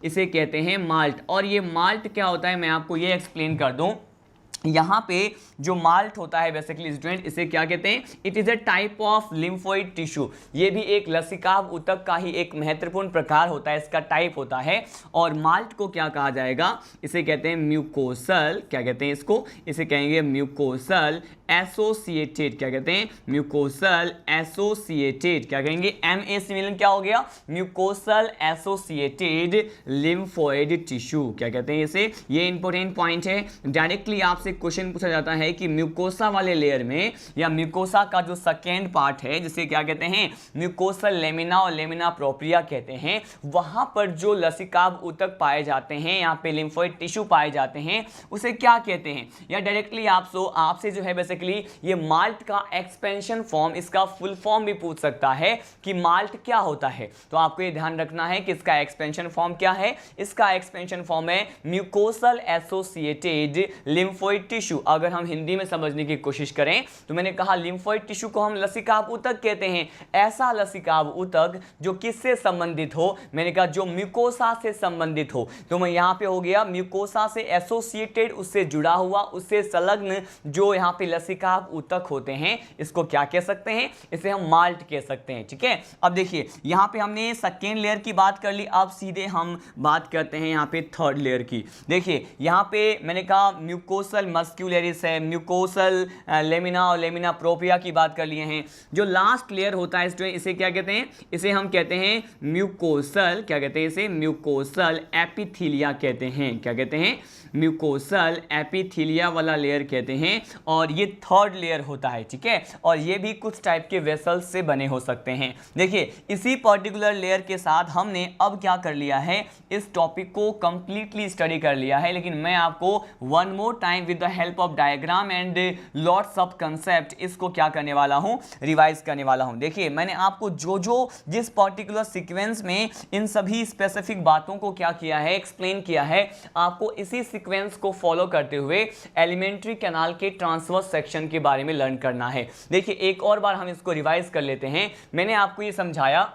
इसे कहते हैं माल्ट। और ये माल्ट क्या होता है मैं आपको ये एक्सप्लेन कर दूं। यहाँ पे जो माल्ट होता है बेसिकली स्टूडेंट इसे क्या कहते हैं, it is a type of lymphoid tissue. ये भी एक लसिकाभ ऊतक का ही एक महत्वपूर्ण प्रकार होता है, इसका टाइप होता है। और माल्ट को क्या कहा जाएगा, इसे कहते हैं म्यूकोसल। क्या कहते हैं इसे कहेंगे म्यूकोसल एसोसिएटेड। क्या कहते हैं, म्यूकोसल एसोसिएटेड। क्या कहेंगे, MA से मिलन क्या हो गया, म्यूकोसल एसोसिएटेड लिम्फोइड टिश्यू। क्या कहते हैं इसे, ये इंपॉर्टेंट पॉइंट है। डायरेक्टली आपसे क्वेश्चन पूछा जाता है कि म्यूकोसा वाले लेयर में या म्यूकोसा का जो सेकेंड पार्ट है जिसे क्या कहते हैं, म्यूकोसल लेमिना और लेमिना प्रोप्रिया कहते हैं, वहां पर जो लसिकाभ ऊतक पाए जाते हैं, यहाँ पे लिम्फोइड टिश्यू पाए जाते हैं, उसे क्या कहते हैं। या डायरेक्टली आपसे जो है बेसिकली ये माल्ट का एक्सपेंशन फॉर्म, इसका फुल फॉर्म भी पूछ सकता है कि माल्ट क्या होता है। तो आपको ये ध्यान रखना है कि इसका एक्सपेंशन फॉर्म क्या है। इसका एक्सपेंशन फॉर्म है mucosal associated lymphoid lymphoid tissue, अगर हम हिंदी में समझने की कोशिश करें तो मैंने कहा लिम्फोइड टिश्यू को हम लसिकाभ ऊतक कहते हैं। ऐसा लसिकाभ ऊतक जो किससे संबंधित हो, मैंने कहा जो म्यूकोसा से संबंधित हो। तो मैं यहाँ पे हो गया म्यूकोसा से एसोसिएटेड, उससे जुड़ा हुआ, उससे संलग्न जो यहाँ पे लसिकाभ ऊतक होते हैं, इसको क्या कह सकते हैं, इसे हम माल्ट कह सकते हैं। ठीक है, अब देखिए यहाँ पे हमने सेकेंड लेयर की बात कर ली, अब सीधे हम बात करते हैं यहाँ पे थर्ड लेयर की। देखिए यहाँ पे मैंने कहा म्यूकोसल मस्क्यूलरिस है, म्यूकोसल लेमिना और लेमिना प्रोप्रिया की बात कर लिए हैं। जो लास्ट लेयर होता है इसे क्या कहते हैं, इसे हम कहते हैं म्यूकोसल, क्या कहते हैं इसे, म्यूकोसल एपिथीलिया कहते हैं। क्या कहते हैं, म्यूकोसल एपिथीलिया वाला लेयर कहते हैं, और ये थर्ड लेयर होता है। ठीक है, और ये भी कुछ टाइप के वेसल्स से बने हो सकते हैं। देखिए इसी पर्टिकुलर लेयर के साथ हमने अब क्या कर लिया है, इस टॉपिक को कंप्लीटली स्टडी कर लिया है, लेकिन मैं आपको one more time with the help of diagram and lots of concept इसको क्या करने वाला हूं, रिवाइज करने वाला हूं। देखिए मैंने आपको जो जिस पर्टिकुलर सीक्वेंस में इन सभी स्पेसिफिक बातों को क्या किया है, एक्सप्लेन किया है, आपको इसी सीक्वेंस को फॉलो करते हुए एलिमेंट्री कैनाल के ट्रांसवर्स सेक्शन के बारे में लर्न करना है। देखिए एक और बार हम इसको रिवाइज कर लेते हैं। मैंने आपको ये समझाया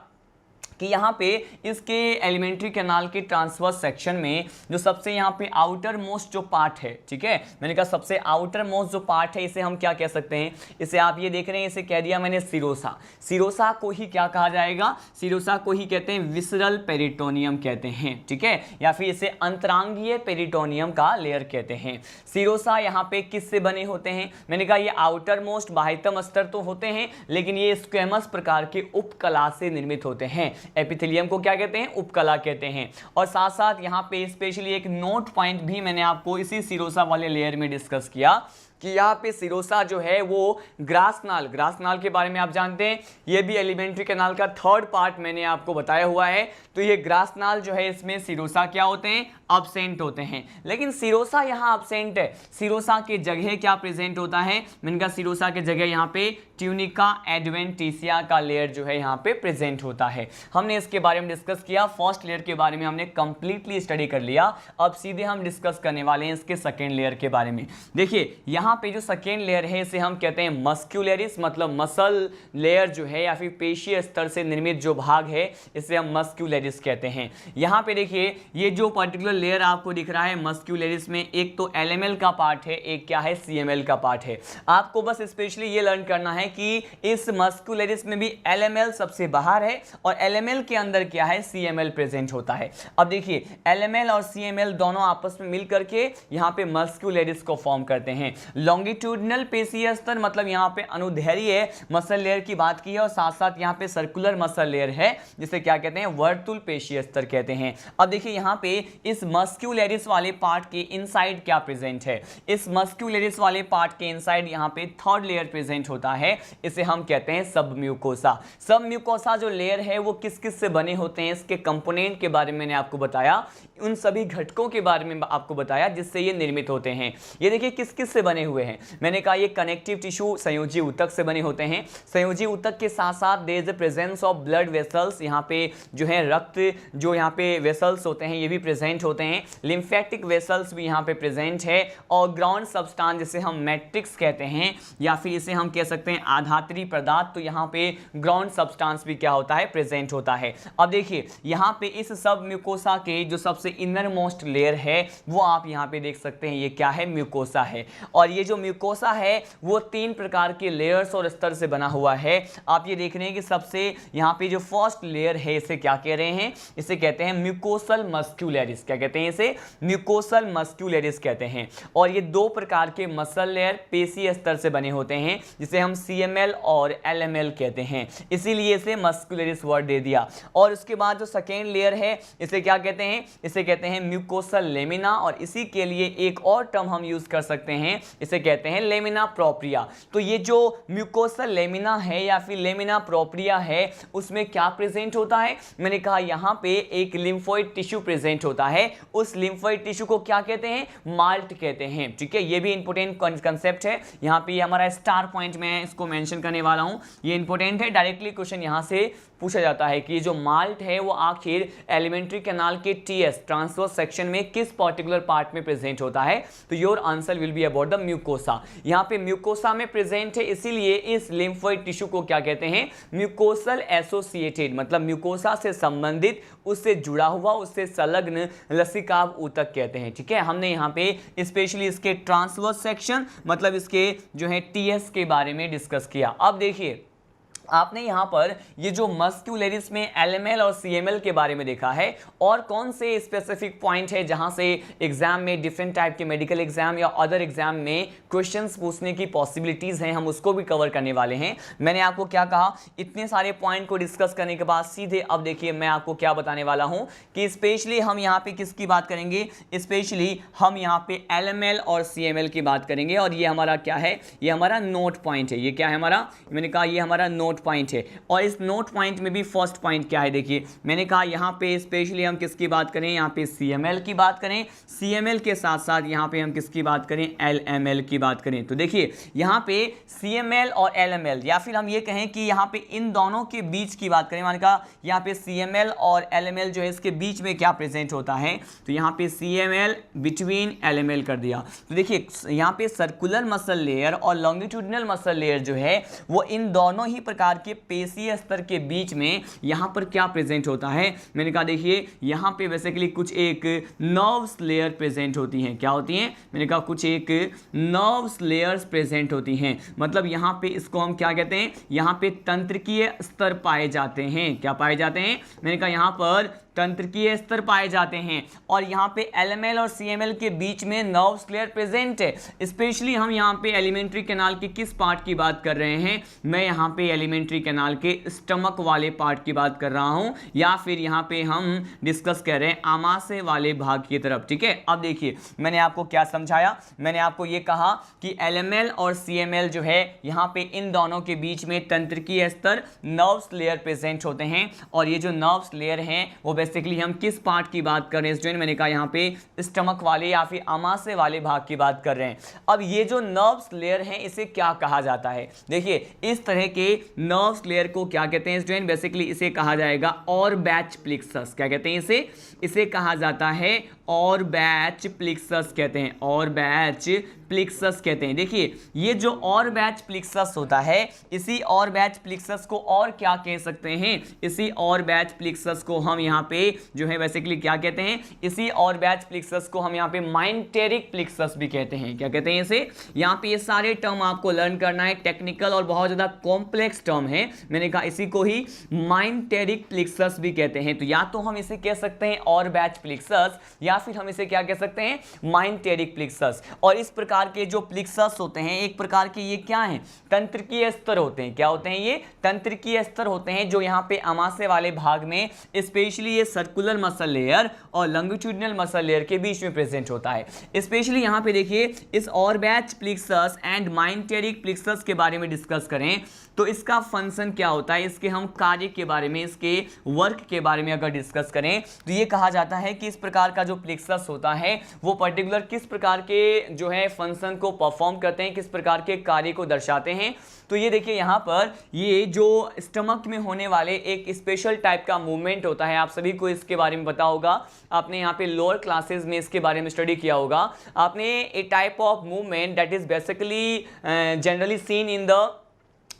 कि यहाँ पे इसके एलिमेंट्री कैनाल के ट्रांसवर्स सेक्शन में जो सबसे यहाँ पे आउटर मोस्ट जो पार्ट है, ठीक है, मैंने कहा सबसे आउटर मोस्ट जो पार्ट है, इसे हम क्या कह सकते हैं, इसे आप ये देख रहे हैं, इसे कह दिया मैंने सिरोसा। सिरोसा को ही क्या कहा जाएगा, सिरोसा को ही कहते हैं विसरल पेरिटोनियम कहते हैं। ठीक है, या फिर इसे अंतरांगीय पेरिटोनियम का लेयर कहते हैं। सिरोसा यहाँ पे किससे बने होते हैं, मैंने कहा ये आउटर मोस्ट बाह्यतम स्तर तो होते हैं, लेकिन ये स्क्वेमस प्रकार के उपकला से निर्मित होते हैं। एपिथेलियम को क्या कहते हैं, उपकला कहते हैं। और साथ साथ यहाँ पे स्पेशली एक नोट पॉइंट भी मैंने आपको इसी सिरोसा वाले लेयर में डिस्कस किया कि यहाँ पे सिरोसा जो है वो ग्रासनाल के बारे में आप जानते हैं, ये भी एलिमेंट्री कैनाल का थर्ड पार्ट मैंने आपको बताया हुआ है। तो ये ग्रासनाल जो है, इसमें सिरोसा क्या होते हैं, अब्सेंट होते हैं। लेकिन सिरोसा यहाँ अब्सेंट है, सिरोसा के जगह क्या प्रेजेंट होता है, मैंने कहा सिरोसा के जगह यहाँ पे ट्यूनिका एडवेंटिसिया का लेयर जो है यहाँ पे प्रेजेंट होता है। हमने इसके बारे में डिस्कस किया, फर्स्ट लेयर के बारे में हमने कंप्लीटली स्टडी कर लिया। अब सीधे हम डिस्कस करने वाले हैं इसके सेकेंड लेयर के बारे में। देखिए यहाँ पे जो सेकेंड लेयर है इसे हम कहते हैं मस्क्यूलरिस, मतलब मसल लेयर जो है या फिर पेशीय स्तर से निर्मित जो भाग है, इसे हम मस्क्यूलरिस कहते हैं। यहाँ पे देखिए ये जो पर्टिकुलर लेयर आपको दिख रहा है मस्क्यूलरिस में, एक तो एलएमएल का पार्ट है, एक क्या है, सीएमएल का पार्ट है। आपको बस स्पेशली ये लर्न करना है कि इस मस्क्यूलरिस में भी एलएमएल सबसे बाहर है और एलएमएल के अंदर क्या है, सीएमएल प्रेजेंट होता है। अब देखिए एलएमएल और सीएमएल दोनों आपस में मिलकर के यहाँ पे मस्क्यूलरिस को फॉर्म करते हैं। लॉन्गिट्यूडिनल पेशीय स्तर मतलब यहाँ पे अनुदैर्घ्य मसल लेयर की बात की है, और साथ साथ यहाँ पे सर्कुलर मसल लेयर है जिसे क्या कहते हैं, वर्तुल पेशीय स्तर कहते हैं। अब देखिए यहाँ पे इस मस्क्यूलरिस वाले पार्ट के इनसाइड क्या प्रेजेंट है, इस मस्क्यूलरिस वाले पार्ट के इनसाइड यहाँ पे थर्ड लेयर प्रेजेंट होता है, इसे हम कहते हैं सबम्यूकोसा। सबम्यूकोसा जो लेयर है वो किस किस से बने होते हैं, इसके कंपोनेंट के बारे में मैंने आपको बताया, उन सभी घटकों के बारे में आपको बताया जिससे ये निर्मित होते हैं। ये देखिए किस किस से बने हुए हैं, मैंने कहा ये कनेक्टिव टिश्यू संयोजी ऊतक से बने होते हैं। संयोजी ऊतक के साथ साथ there is the presence of blood vessels, यहाँ पे जो है रक्त जो यहाँ पे वेसल्स होते हैं ये भी प्रेजेंट होते हैं। लिम्फेटिक वेसल्स भी यहाँ पे प्रेजेंट है, और ग्राउंड सब्सटेंस जिसे हम मैट्रिक्स कहते हैं या फिर इसे हम कह सकते हैं आधात्री पदार्थ, तो यहाँ पे ग्राउंड सब्सटेंस भी क्या होता है, प्रेजेंट होता है। अब देखिए यहाँ पे इस सब म्यूकोसा के जो सबसे इनर मोस्ट लेयर है वो आप यहाँ पे देख सकते हैं, ये क्या है, म्यूकोसा है। और ये जो म्यूकोसा है वो 3 प्रकार के लेयर्स और स्तर से बना हुआ है। आप ये देख रहे हैं कि सबसे यहाँ पे जो फर्स्ट लेयर है इसे क्या कह रहे हैं, इसे कहते हैं म्यूकोसल मस्क्यूलरिस। क्या कहते हैं इसे, म्यूकोसल मस्क्यूलरिस कहते हैं। और ये 2 प्रकार के मसल लेयर पेशीय स्तर से बने होते हैं जिसे हम सीएमएल और एलएमएल कहते हैं, इसीलिए इसे मस्क्यूलरिस वर्ड दे दिया। और उसके बाद जो सेकेंड लेयर है इसे क्या कहते हैं, इसे कहते हैं म्यूकोसल लेमिना, और इसी के लिए एक और टर्म हम यूज कर सकते हैं, इसे कहते हैं लेमिना प्रोप्रिया। तो ये जो म्यूकोसल लेमिना है या फिर लेमिना प्रोप्रिया है उसमें क्या प्रेजेंट होता है, मैंने कहा यहाँ पे एक लिम्फोइड टिश्यू प्रेजेंट होता है। उस लिम्फोइड टिश्यू को क्या कहते हैं, माल्ट कहते हैं। ठीक है, ये भी इंपॉर्टेंट कंसेप्ट है, यहाँ पे हमारा स्टार पॉइंट में इसको मेंशन करने वाला हूँ, ये इंपॉर्टेंट है, डायरेक्टली क्वेश्चन यहाँ से पूछा जाता है कि जो माल्ट है वो आखिर एलिमेंट्री कैनाल के टीएस ट्रांसवर्स सेक्शन में किस पर्टिकुलर पार्ट में प्रेजेंट होता है, तो your answer will be about the mucosa. यहाँ पे म्यूकोसा में प्रेजेंट है, इसीलिए इस लिम्फोइड टिश्यू को क्या कहते हैं, म्यूकोसल एसोसिएटेड, मतलब म्यूकोसा से संबंधित, उससे जुड़ा हुआ, उससे संलग्न लसिकाभ ऊतक कहते हैं। ठीक है, हमने यहाँ पे स्पेशली इसके ट्रांसवर्स सेक्शन मतलब इसके जो है टीएस के बारे में डिस्कस किया। अब देखिए आपने यहाँ पर ये जो मस्क्यूलरिस में एलएमएल और सीएमएल के बारे में देखा है, और कौन से स्पेसिफिक पॉइंट है जहाँ से एग्जाम में डिफरेंट टाइप के मेडिकल एग्जाम या अदर एग्जाम में क्वेश्चंस पूछने की पॉसिबिलिटीज़ हैं, हम उसको भी कवर करने वाले हैं। मैंने आपको क्या कहा, इतने सारे पॉइंट को डिस्कस करने के बाद सीधे अब देखिए मैं आपको क्या बताने वाला हूँ कि स्पेशली हम यहाँ पे किसकी बात करेंगे, स्पेशली हम यहाँ पे एलएमएल और सीएमएल की बात करेंगे। और ये हमारा क्या है, ये हमारा नोट पॉइंट है। ये क्या है हमारा, मैंने कहा ये हमारा नोट पॉइंट है। और इस नोट पॉइंट में भी फर्स्ट पॉइंट क्या है, देखिए मैंने कहा यहाँ पे स्पेशली हम किसकी बात करें, यहाँ पे सीएमएल की बात करें, सीएमएल के साथ साथ यहाँ पे हम किसकी बात करें, एलएमएल की बात करें। तो देखिए यहाँ पे सीएमएल और एलएमएल, या फिर हम ये कहें कि यहाँ पे इन दोनों के बीच की बात करें, मैंने कहा यहाँ पे सीएमएल और एलएमएल जो है इसके बीच में क्या प्रेजेंट होता है, तो यहाँ पे सीएमएल बिटवीन एलएमएल कर दिया। तो देखिए यहाँ पे सर्कुलर मसल लेयर और लॉन्गिट्यूडिनल मसल लेयर जो है वो इन दोनों ही प्रकार के पेशीय स्तर के बीच में यहां पर क्या प्रेजेंट होता है, मैंने कहा देखिए यहां पे बेसिकली कुछ एक नर्व्स लेयर प्रेजेंट होती हैं। क्या होती हैं, मैंने कहा कुछ एक नर्व्स लेयर्स प्रेजेंट होती हैं। मतलब यहां पे इसको हम क्या कहते हैं, यहां पे तंत्रिकीय स्तर पाए जाते हैं। क्या पाए जाते हैं, मैंने कहा यहां पर तंत्रिकीय स्तर पाए जाते हैं। और यहाँ पे एलएमएल और सीएमएल के बीच में नर्व्स लेयर प्रेजेंट है। स्पेशली हम यहाँ पे एलिमेंट्री कैनाल के किस पार्ट की बात कर रहे हैं, मैं यहाँ पे एलिमेंट्री कैनाल के स्टमक वाले पार्ट की बात कर रहा हूँ, या फिर यहाँ पे हम डिस्कस कर रहे हैं आमाशय वाले भाग की तरफ। ठीक है, अब देखिए मैंने आपको क्या समझाया, मैंने आपको ये कहा कि एलएमएल और सीएमएल जो है यहाँ पे इन दोनों के बीच में तंत्रिकीय स्तर नर्व्स लेयर प्रेजेंट होते हैं। और ये जो नर्व्स लेयर हैं वो बेसिकली हम किस पार्ट की बात कर रहे हैं स्टूडेंट, मैंने कहा यहाँ पे स्टमक वाले या फिर आमाशय वाले भाग की बात कर रहे हैं। अब ये जो नर्व्स लेयर है इसे क्या कहा जाता है, देखिए इस तरह के नर्व्स लेयर को क्या कहते हैं स्टूडेंट, बेसिकली इसे कहा जाएगा ऑरबैच प्लेक्सस। क्या कहते हैं इसे कहा जाता है ऑरबैच प्लेक्सस कहते हैं, ऑरबैच प्लेक्सस कहते हैं। देखिए ये जो ऑरबैच प्लेक्सस होता है, इसी ऑरबैच प्लेक्सस को और क्या कह सकते हैं, इसी ऑरबैच प्लेक्सस को हम यहाँ पे जो है बेसिकली क्या कहते हैं, इसी ऑरबैच प्लेक्सस को हम यहाँ पे माइंटेरिक प्लेक्सस भी कहते हैं। क्या कहते हैं इसे, यहाँ पे ये सारे टर्म आपको लर्न करना है, टेक्निकल और बहुत ज्यादा कॉम्प्लेक्स टर्म है। मैंने कहा इसी को ही माइंटेरिक प्लेक्सस भी कहते हैं। तो या तो हम इसे कह सकते हैं ऑरबैच प्लेक्सस, या फिर हम इसे क्या कह सकते हैं, माइंटेरिक प्लेक्सस। और इस प्रकार के जो प्लेक्सस होते हैं एक प्रकार के ये क्या हैं, तंत्रिकीय स्तर होते हैं। क्या होते हैं, ये तंत्रिकीय स्तर होते हैं जो यहाँ पे आमाशय वाले भाग में स्पेशली ये सर्कुलर मसल लेयर और लॉन्गिट्यूडिनल मसल लेयर के बीच में प्रेजेंट होता है। स्पेशली यहाँ पे देखिए इस ऑरबैच प्लेक्सस एंड माइंटेरिक प्लेक्सस के बारे में डिस्कस करें तो इसका फंक्शन क्या होता है, इसके हम कार्य के बारे में, इसके वर्क के बारे में अगर डिस्कस करें तो ये कहा जाता है कि इस प्रकार का जो प्लेक्सस होता है वो पर्टिकुलर किस प्रकार के जो है फंक्शन को परफॉर्म करते हैं, किस प्रकार के कार्य को दर्शाते हैं। तो ये देखिए यहाँ पर ये जो स्टमक में होने वाले एक स्पेशल टाइप का मूवमेंट होता है, आप सभी को इसके बारे में पता होगा, आपने यहाँ पे लोअर क्लासेस में इसके बारे में स्टडी किया होगा। आपने a type of movement that is basically generally seen in the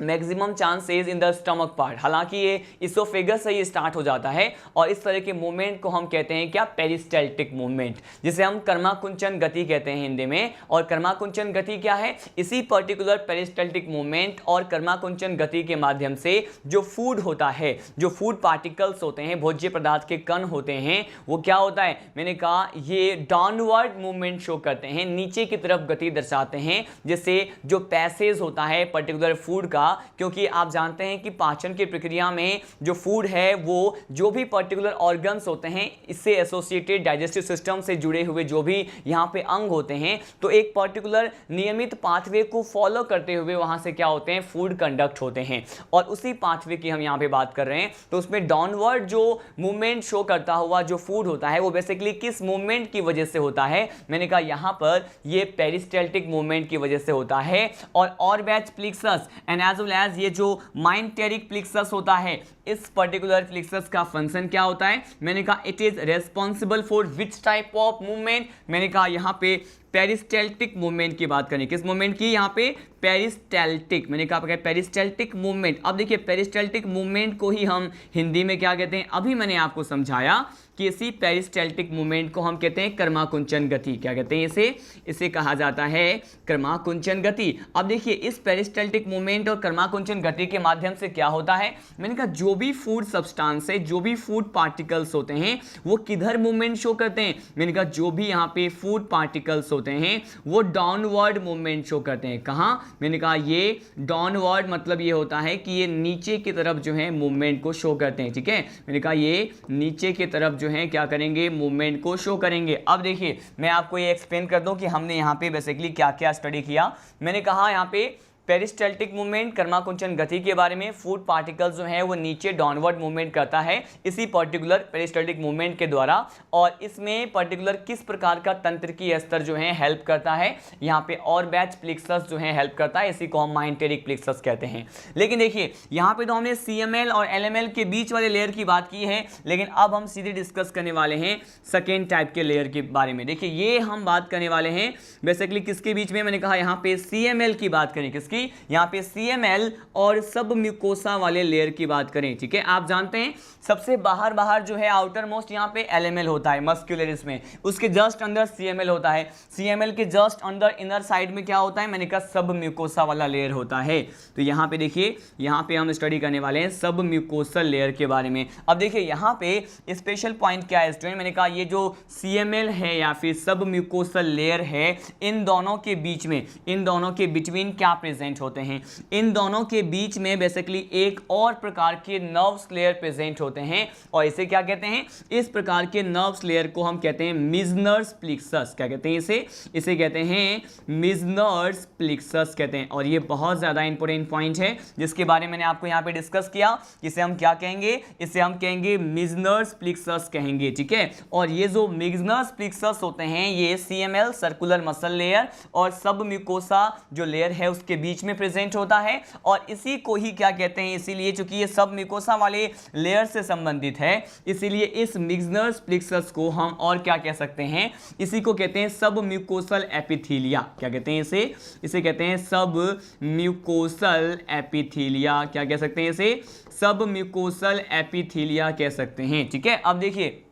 maximum chances in the stomach part. हालांकि ये इसोफेगस से ही स्टार्ट हो जाता है और इस तरह के मूवमेंट को हम कहते हैं क्या, पेरिस्टैल्टिक मूवमेंट, जिसे हम कर्माकुंचन गति कहते हैं हिंदी में। और कर्माकुंचन गति क्या है, इसी पर्टिकुलर पेरिस्टैल्टिक मूवमेंट और कर्माकुंचन गति के माध्यम से जो फूड होता है, जो फूड पार्टिकल्स होते हैं, भोज्य पदार्थ के कण होते हैं, वो क्या होता है, मैंने कहा ये डाउनवर्ड मूवमेंट शो करते हैं, नीचे की तरफ गति दर्शाते हैं, जिससे जो पैसेज होता है पर्टिकुलर फूड का, क्योंकि आप जानते हैं कि पाचन की प्रक्रिया में जो फूड है वो जो भी पर्टिकुलर ऑर्गन्स होते हैं इससे एसोसिएटेड डाइजेस्टिव सिस्टम से जुड़े हुए जो भी यहाँ पे अंग होते हैं, तो एक पर्टिकुलर नियमित पाथवे को फॉलो करते हुए वहां से क्या होते हैं, फूड कंडक्ट होते हैं। और उसी पाथवे की हम यहाँ पे बात कर रहे हैं। तो उसमें डाउनवर्ड जो मूवमेंट शो करता हुआ जो फूड होता है वो बेसिकली किस मूवमेंट की वजह से होता है, मैंने कहा यहाँ पर ये पेरिस्टैल्टिक मूवमेंट की वजह से होता है। और Auerbach plexus and as well as ये जो माइंटेरिक प्लेक्सस होता है, इस पर्टिकुलर प्लेक्सस का फंक्शन क्या होता है? मैंने कहा it is responsible for which type of movement? मैंने कहा यहाँ पे पेरिस्टेल्टिक मूवमेंट की बात करें। किस मूवमेंट की? यहाँ पे पेरिस्टेल्टिक। मैंने कहा पेरिस्टेल्टिक मूवमेंट। अब देखिए पेरिस्टेल्टिक मूवमेंट को ही हम हिंदी में क्या कहते हैं? अभी मैंने आपको समझाया कि इसी पेरिस्टेल्टिक मूवमेंट को हम कहते हैं क्रमाकुंचन गति। क्या कहते हैं इसे कहा जाता है क्रमाकुंचन गति। अब देखिए इस पेरिस्टेल्टिक मूवमेंट और क्रमाकुंचन गति के माध्यम से क्या होता है? मैंने कहा जो भी फूड सब्सटेंस है, जो भी फूड पार्टिकल्स होते हैं वो किधर मूवमेंट शो करते हैं? मैंने कहा जो भी यहाँ पे फूड पार्टिकल्स होते हैं वो डाउनवर्ड मूवमेंट शो करते हैं। कहाँ? मैंने कहा ये डाउनवर्ड मतलब ये होता है कि ये नीचे की तरफ जो है मूवमेंट को शो करते हैं। ठीक है, मैंने कहा ये नीचे की तरफ जो है क्या करेंगे? मूवमेंट को शो करेंगे। अब देखिए मैं आपको ये एक्सप्लेन कर दूं कि हमने यहाँ पे बेसिकली क्या क्या स्टडी किया। मैंने कहा यहाँ पे पेरिस्टेल्टिक मूवमेंट, क्रमाकुंचन गति के बारे में, फूड पार्टिकल्स जो है वो नीचे डाउनवर्ड मूवमेंट करता है इसी पर्टिकुलर पेरिस्टेल्टिक मूवमेंट के द्वारा, और इसमें पर्टिकुलर किस प्रकार का तंत्रिकीय स्तर जो है हेल्प करता है? यहाँ पे और बैच प्लेक्सस जो है हेल्प करता है, इसी को हम माइंटेरिक प्लेक्सस कहते हैं। लेकिन देखिए यहाँ पे तो हमने CML और LML के बीच वाले लेयर की बात की है, लेकिन अब हम सीधे डिस्कस करने वाले हैं सेकेंड टाइप के लेयर के बारे में। देखिए ये हम बात करने वाले हैं बेसिकली किसके बीच में? मैंने कहा यहाँ पे CML की बात करें। किसकी? यहां पे CML और सब म्यूकोसा वाले लेयर की बात करें। ठीक है, आप जानते हैं सबसे बाहर जो है आउटर मोस्ट यहां पे LML होता है मस्कुलरिस में, उसके जस्ट अंदर CML होता है, CML के जस्ट अंदर इनर साइड में क्या होता है? मैंने कहा सब म्यूकोसा वाला लेयर होता है। तो यहां पे देखिए यहां पे हम स्टडी करने वाले हैं सब म्यूकोसल लेयर के बारे में। अब देखिए यहां पे स्पेशल पॉइंट क्या है स्टूडेंट? मैंने कहा ये जो CML है या फिर सब म्यूकोसल लेयर है, इन दोनों के बीच में, इन दोनों के बिटवीन क्या प्रेजेंट होते हैं? इन दोनों के बीच में बेसिकली एक और प्रकार के नर्व्स लेयर प्रेजेंट होते हैं, और इसे क्या कहते हैं? इस प्रकार के नर्व्स लेयर को हम कहते हैं मिजनर्स प्लेक्सस। क्या कहते हैं इसे कहते हैं मिजनर्स प्लेक्सस कहते हैं। और ये बहुत ज्यादा इंपॉर्टेंट पॉइंट है जिसके बारे में मैंने आपको यहाँ पे डिस्कस किया। इसे हम क्या कहेंगे? इसे हम कहेंगे मिजनर्स प्लेक्सस कहेंगे। ठीक है, और ये जो मिजनर्स प्लेक्सस होते हैं ये CML सर्कुलर मसल लेयर और सब म्यूकोसा जो लेयर है उसके बीच में प्रेजेंट होता है, और इसी को ही क्या कहते हैं? इसीलिए चूंकि ये सब म्यूकोसा वाले लेयर से संबंधित है, इसीलिए इस मिजनर्स प्लेक्सस को हम और क्या कह सकते हैं? इसी को कहते हैं सब म्यूकोसल एपिथेलिया। क्या कहते हैं इसे कहते हैं सब म्यूकोसल एपिथेलिया। क्या कह सकते हैं इसे? सब म्यूकोसल एपिथेलिया कह सकते हैं। ठीक है, अब देखिए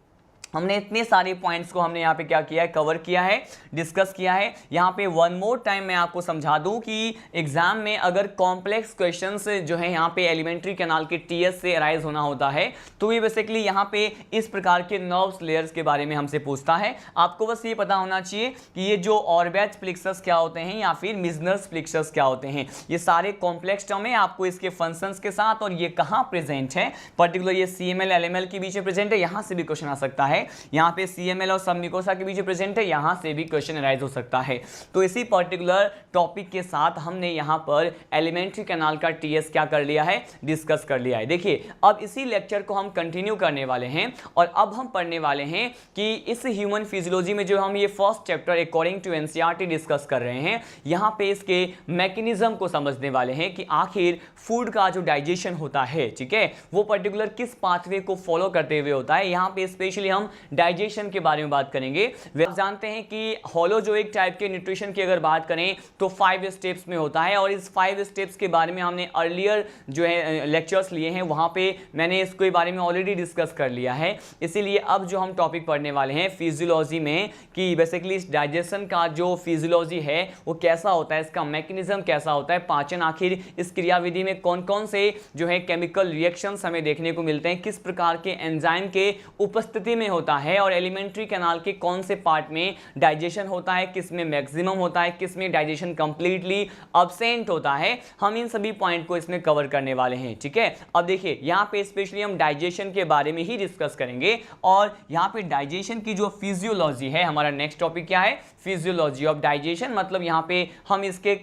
हमने इतने सारे पॉइंट्स को हमने यहाँ पे क्या किया है? कवर किया है, डिस्कस किया है। यहाँ पे वन मोर टाइम मैं आपको समझा दूं कि एग्जाम में अगर कॉम्प्लेक्स क्वेश्चंस जो है यहाँ पे एलिमेंट्री कैनाल के TS से अराइज होना होता है, तो ये बेसिकली यहाँ पे इस प्रकार के नर्व्स लेयर्स के बारे में हमसे पूछता है। आपको बस ये पता होना चाहिए कि ये जो ऑर्बैच प्लेक्सस क्या होते हैं या फिर मिजनर्स प्लेक्सस क्या होते हैं। ये सारे कॉम्प्लेक्स टर्म है, आपको इसके फंक्शंस के साथ, और ये कहाँ प्रेजेंट है पर्टिकुलर, ये CML LML के बीच में प्रेजेंट है, यहाँ से भी क्वेश्चन आ सकता है। यहाँ पे CML और सब म्यूकोसा के बीच प्रेजेंट है, यहाँ से भी क्वेश्चन अराइज हो सकता है। तो इसी पर्टिकुलर टॉपिक के साथ हमने यहाँ पर एलिमेंट्री कैनाल का TS क्या कर लिया है? डिस्कस कर लिया है। देखिए अब इसी लेक्चर को हम कंटिन्यू करने वाले हैं, और अब हम पढ़ने वाले हैं कि इस ह्यूमन फिजियोलॉजी में जो हम ये first chapter according to NCERT discuss कर रहे हैं, यहाँ पे इसके मैकेनिज्म को समझने वाले हैं कि आखिर फूड का जो डाइजेशन होता है, ठीक है, वो पर्टिकुलर किस पाथवे को फॉलो करते हुए होता है। यहाँ पे स्पेशली हम डाइजेशन के बारे में बात करेंगे। आप जानते हैं कि होलोजोइक टाइप के न्यूट्रिशन की अगर बात करें तो 5 स्टेप्स में होता है, और इस 5 स्टेप्स के बारे में हमने अर्लियर जो है लेक्चर्स लिए हैं, वहां पे मैंने इसके बारे में ऑलरेडी डिस्कस कर लिया है। इसीलिए अब जो हम टॉपिक पढ़ने वाले हैं फिजियोलॉजी में कि बेसिकली इस डाइजेशन का जो फिजियोलॉजी है वो कैसा होता है, इसका मैकेनिज्म कैसा होता है, पाचन आखिर इस क्रियाविधि में कौन कौन से जो है केमिकल रिएक्शंस हमें देखने को मिलते हैं, किस प्रकार के एंजाइम के उपस्थिति में होता है, और एलिमेंट्री कैनाल के कौन से पार्ट में डाइजेशन होता है, किस में मैक्सिमम होता है, किस में डाइजेशन कंप्लीटली अब्सेंट होता है। हम इन सभी पॉइंट को इसमें कवर करने वाले हैं। ठीक है, अब देखिए यहाँ पे स्पेशली हम डाइजेशन के बारे में ही डिस्कस करेंगे, और यहाँ पे डाइजेशन की जो फिजियोलॉजी है, हमारा नेक्स्ट टॉपिक क्या है? Physiology of digestion. मतलब यहाँ पे हम इसके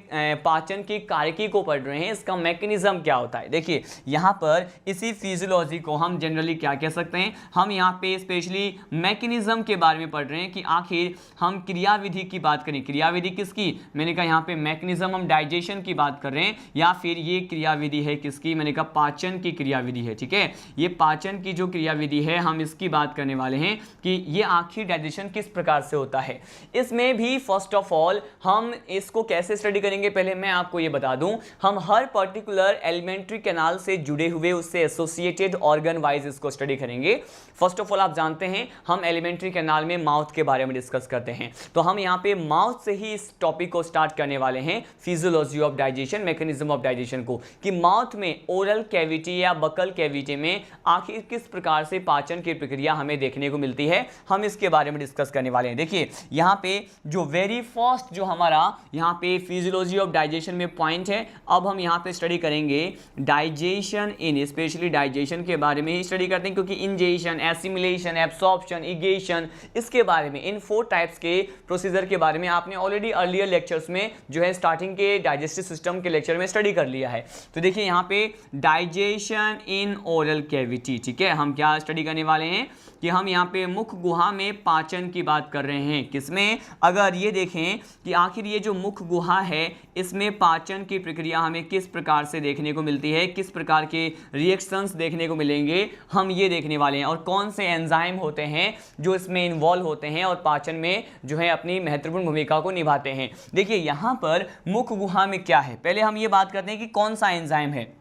पाचन की कार्यकी को पढ़ रहे हैं, इसका मैकेनिज्म क्या होता है। देखिए यहाँ पर इसी फिजियोलॉजी को हम जनरली क्या कह सकते हैं? हम यहाँ पे स्पेशली बेसिकली मैकेनिज्म के बारे में पढ़ रहे हैं कि आखिर हम क्रियाविधि की बात करें, क्रियाविधि किसकी, मैंने कहा यहाँ पे मैकेनिज्म हम डाइजेशन की बात कर रहे हैं, या फिर ये क्रियाविधि है किसकी, मैंने कहा पाचन की क्रियाविधि है। ठीक है, ये पाचन की जो क्रियाविधि है हम इसकी बात करने वाले हैं कि ये आखिर डाइजेशन किस प्रकार से होता है। इसमें भी फर्स्ट ऑफ ऑल हम इसको कैसे स्टडी करेंगे, पहले मैं आपको ये बता दूं, हम हर पर्टिकुलर एलिमेंट्री कैनाल से जुड़े हुए उससे एसोसिएटेड ऑर्गन वाइज इसको स्टडी करेंगे। फर्स्ट ऑफ ऑल आप जानते हैं हम एलिमेंट्री कैनाल में माउथ के बारे में डिस्कस करते हैं, तो हम यहाँ पे माउथ से ही इस टॉपिक को स्टार्ट करने वाले हैं, physiology of digestion, mechanism of digestion को, कि माउथ में ओरल कैविटी या बकल कैविटी में आखिर किस प्रकार से पाचन की प्रक्रिया हमें देखने को मिलती है, हम इसके बारे में डिस्कस करने वाले हैं। देखिए यहाँ पे जो वेरी फर्स्ट जो हमारा यहाँ पे फिजियोलॉजी ऑफ डाइजेशन में पॉइंट है, अब हम यहाँ पे स्टडी करेंगे डाइजेशन इन, स्पेशली डाइजेशन के बारे में ही स्टडी करते हैं, क्योंकि इंजेशन, एसिमिलेशन, एब्सॉर्प्शन, इगेशन, इसके बारे में, इन 4 टाइप्स के प्रोसीजर के बारे में आपने ऑलरेडी अर्लियर लेक्चर्स में जो है स्टार्टिंग के डाइजेस्टिव सिस्टम के लेक्चर में स्टडी कर लिया है। तो देखिए यहाँ पे डाइजेशन इन ओरल कैविटी, ठीक है, हम क्या स्टडी करने वाले हैं कि हम यहाँ पे मुख गुहा में पाचन की बात कर रहे हैं। किसमें, अगर ये देखें कि आखिर ये जो मुख गुहा है इसमें पाचन की प्रक्रिया हमें किस प्रकार से देखने को मिलती है, किस प्रकार के रिएक्शंस देखने को मिलेंगे, हम ये देखने वाले हैं, और कौन से एंजाइम होते हैं जो इसमें इन्वॉल्व होते हैं और पाचन में जो है अपनी महत्वपूर्ण भूमिका को निभाते हैं। देखिए यहाँ पर मुख गुहा में क्या है, पहले हम ये बात करते हैं कि कौन सा एंजाइम है।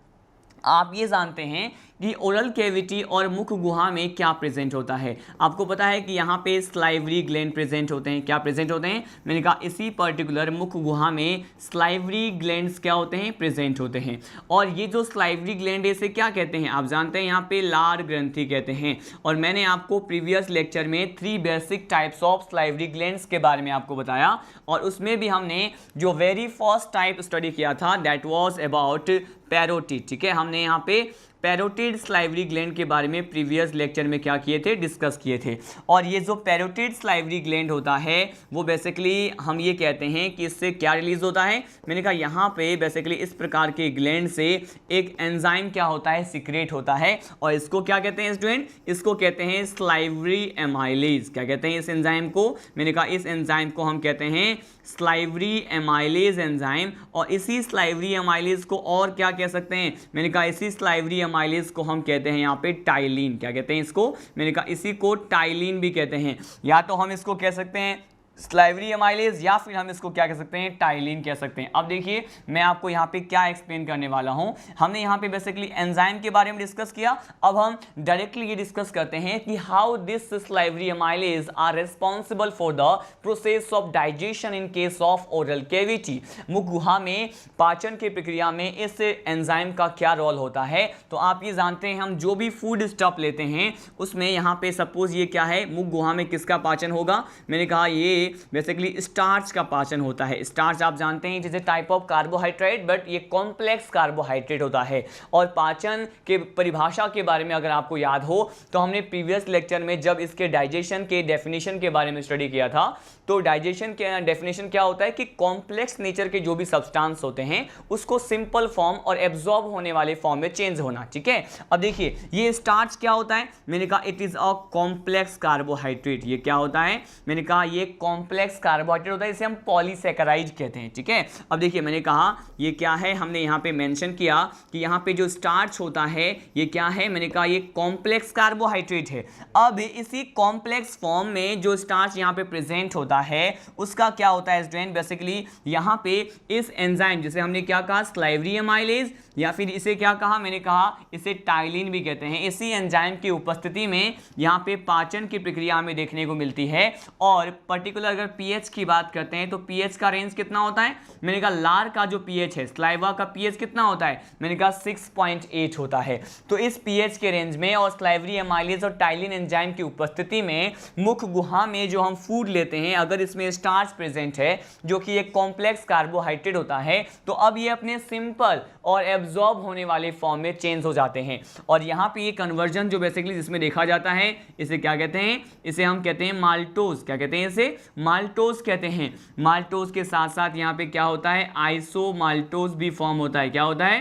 आप ये जानते हैं कि ओरल कैविटी और मुख गुहा में क्या प्रेजेंट होता है, आपको पता है कि यहाँ पे स्लाइवरी ग्लैंड प्रेजेंट होते हैं। क्या प्रेजेंट होते हैं, मैंने कहा इसी पर्टिकुलर मुख गुहा में स्लाइवरी ग्लैंड्स क्या होते हैं, प्रेजेंट होते हैं। और ये जो स्लाइवरी ग्लैंड इसे क्या कहते हैं, आप जानते हैं यहाँ पे लार ग्रंथि कहते हैं। और मैंने आपको प्रीवियस लेक्चर में 3 basic types of salivary glands के बारे में आपको बताया, और उसमें भी हमने जो वेरी फर्स्ट टाइप स्टडी किया था दैट वाज अबाउट पैरोटिड। ठीक है, हमने यहाँ पे पैरोटिड स्लाइवरी ग्लैंड के बारे में प्रीवियस लेक्चर में क्या किए थे, डिस्कस किए थे। और ये जो पैरोटिड स्लाइवरी ग्लैंड होता है वो बेसिकली हम ये कहते हैं कि इससे क्या रिलीज होता है, मैंने कहा यहाँ पे बेसिकली इस प्रकार के ग्लैंड से एक एंजाइम क्या होता है, सिक्रेट होता है, और इसको क्या कहते हैं स्टूडेंट, इसको कहते हैं स्लाइवरी एमाइलेज। क्या कहते हैं इस एंजाइम को, मैंने कहा इस एंजाइम को हम कहते हैं स्लाइवरी एमाइलेज एंजाइम। और इसी स्लाइवरी एमाइलेज को और क्या कह सकते हैं, मैंने कहा इसी स्लाइवरी एमाइलेज को हम कहते हैं यहाँ पे टाइलिन। क्या कहते हैं इसको, मैंने कहा इसी को टाइलिन भी कहते हैं, या तो हम इसको कह सकते हैं स्लाइवरी एमाइलेज या फिर हम इसको क्या कह सकते हैं, टाइलिन कह सकते हैं। अब देखिए मैं आपको यहाँ पे क्या एक्सप्लेन करने वाला हूँ, हमने यहाँ पे बेसिकली एंजाइम के बारे में डिस्कस किया, अब हम डायरेक्टली ये डिस्कस करते हैं कि how this salivary amylase are responsible for the process of digestion in case of oral cavity. मुख गुहा में पाचन की प्रक्रिया में इस एंजाइम का क्या रोल होता है। तो आप ये जानते हैं हम जो भी फूड स्टॉप लेते हैं उसमें यहाँ पे सपोज ये क्या है, मुख गुहा में किसका पाचन होगा, मैंने कहा ये बेसिकली स्टार्च का पाचन होता है। स्टार्च आप जानते हैं जैसे टाइप ऑफ कार्बोहाइड्रेट, बट ये कॉम्प्लेक्स कार्बोहाइड्रेट होता है। और पाचन के परिभाषा के बारे में अगर आपको याद हो तो हमने प्रीवियस लेक्चर में जब इसके डाइजेशन के डेफिनेशन के बारे में स्टडी किया था, तो डाइजेशन के डेफिनेशन क्या होता है कि कॉम्प्लेक्स नेचर के जो भी सब्सटेंस होते हैं उसको सिंपल फॉर्म और एब्जॉर्ब होने वाले फॉर्म में चेंज होना। ठीक है, अब देखिए ये स्टार्च क्या होता है, मैंने कहा it is a complex carbohydrate. ये क्या होता है, मैंने कहा ये कॉम्प्लेक्स कार्बोहाइड्रेट होता है, इसे हम पॉलीसैकेराइड कहते हैं। ठीक है, अब देखिए मैंने कहा ये क्या है, हमने यहाँ पे मेंशन किया कि यहाँ पे जो स्टार्च होता है ये क्या है, मैंने कहा ये कॉम्प्लेक्स कार्बोहाइड्रेट है। अब इसी कॉम्प्लेक्स फॉर्म में जो स्टार्च यहाँ पे प्रेजेंट होता है उसका क्या होता है स्टूडेंट, बेसिकली यहाँ पे इस एंजाइम जिसे हमने क्या कहा स्लाइवरी एमाइलेज, या फिर इसे क्या कहा, मैंने कहा इसे टाइलिन भी कहते हैं। इसी एंजाइम की उपस्थिति में यहाँ पे पाचन की प्रक्रिया हमें देखने को मिलती है। और पर्टिकुलर अगर पीएच की बात करते हैं तो पीएच का रेंज कितना होता है, मैंने कहा लार का जो पीएच है, स्लाइवा का पीएच कितना होता है, मैंने कहा 6.8 होता है। तो इस पीएच के रेंज में और स्लाइवरी एमाइलेज और टाइलिन एंजाइम की उपस्थिति में मुख गुहा में जो हम फूड लेते हैं अगर इसमें स्टार्च प्रेजेंट है जो कि एक कॉम्प्लेक्स कार्बोहाइड्रेट होता है, तो अब ये अपने सिंपल और एब्जॉर्ब होने वाले फॉर्म में चेंज हो जाते हैं। और यहाँ पे ये कन्वर्जन जो बेसिकली जिसमें देखा जाता है इसे क्या कहते हैं, इसे हम कहते हैं माल्टोज। क्या कहते हैं इसे, माल्टोज कहते हैं। माल्टोज के साथ साथ यहाँ पे क्या होता है, आइसोमाल्टोज भी फॉर्म होता है। क्या होता है,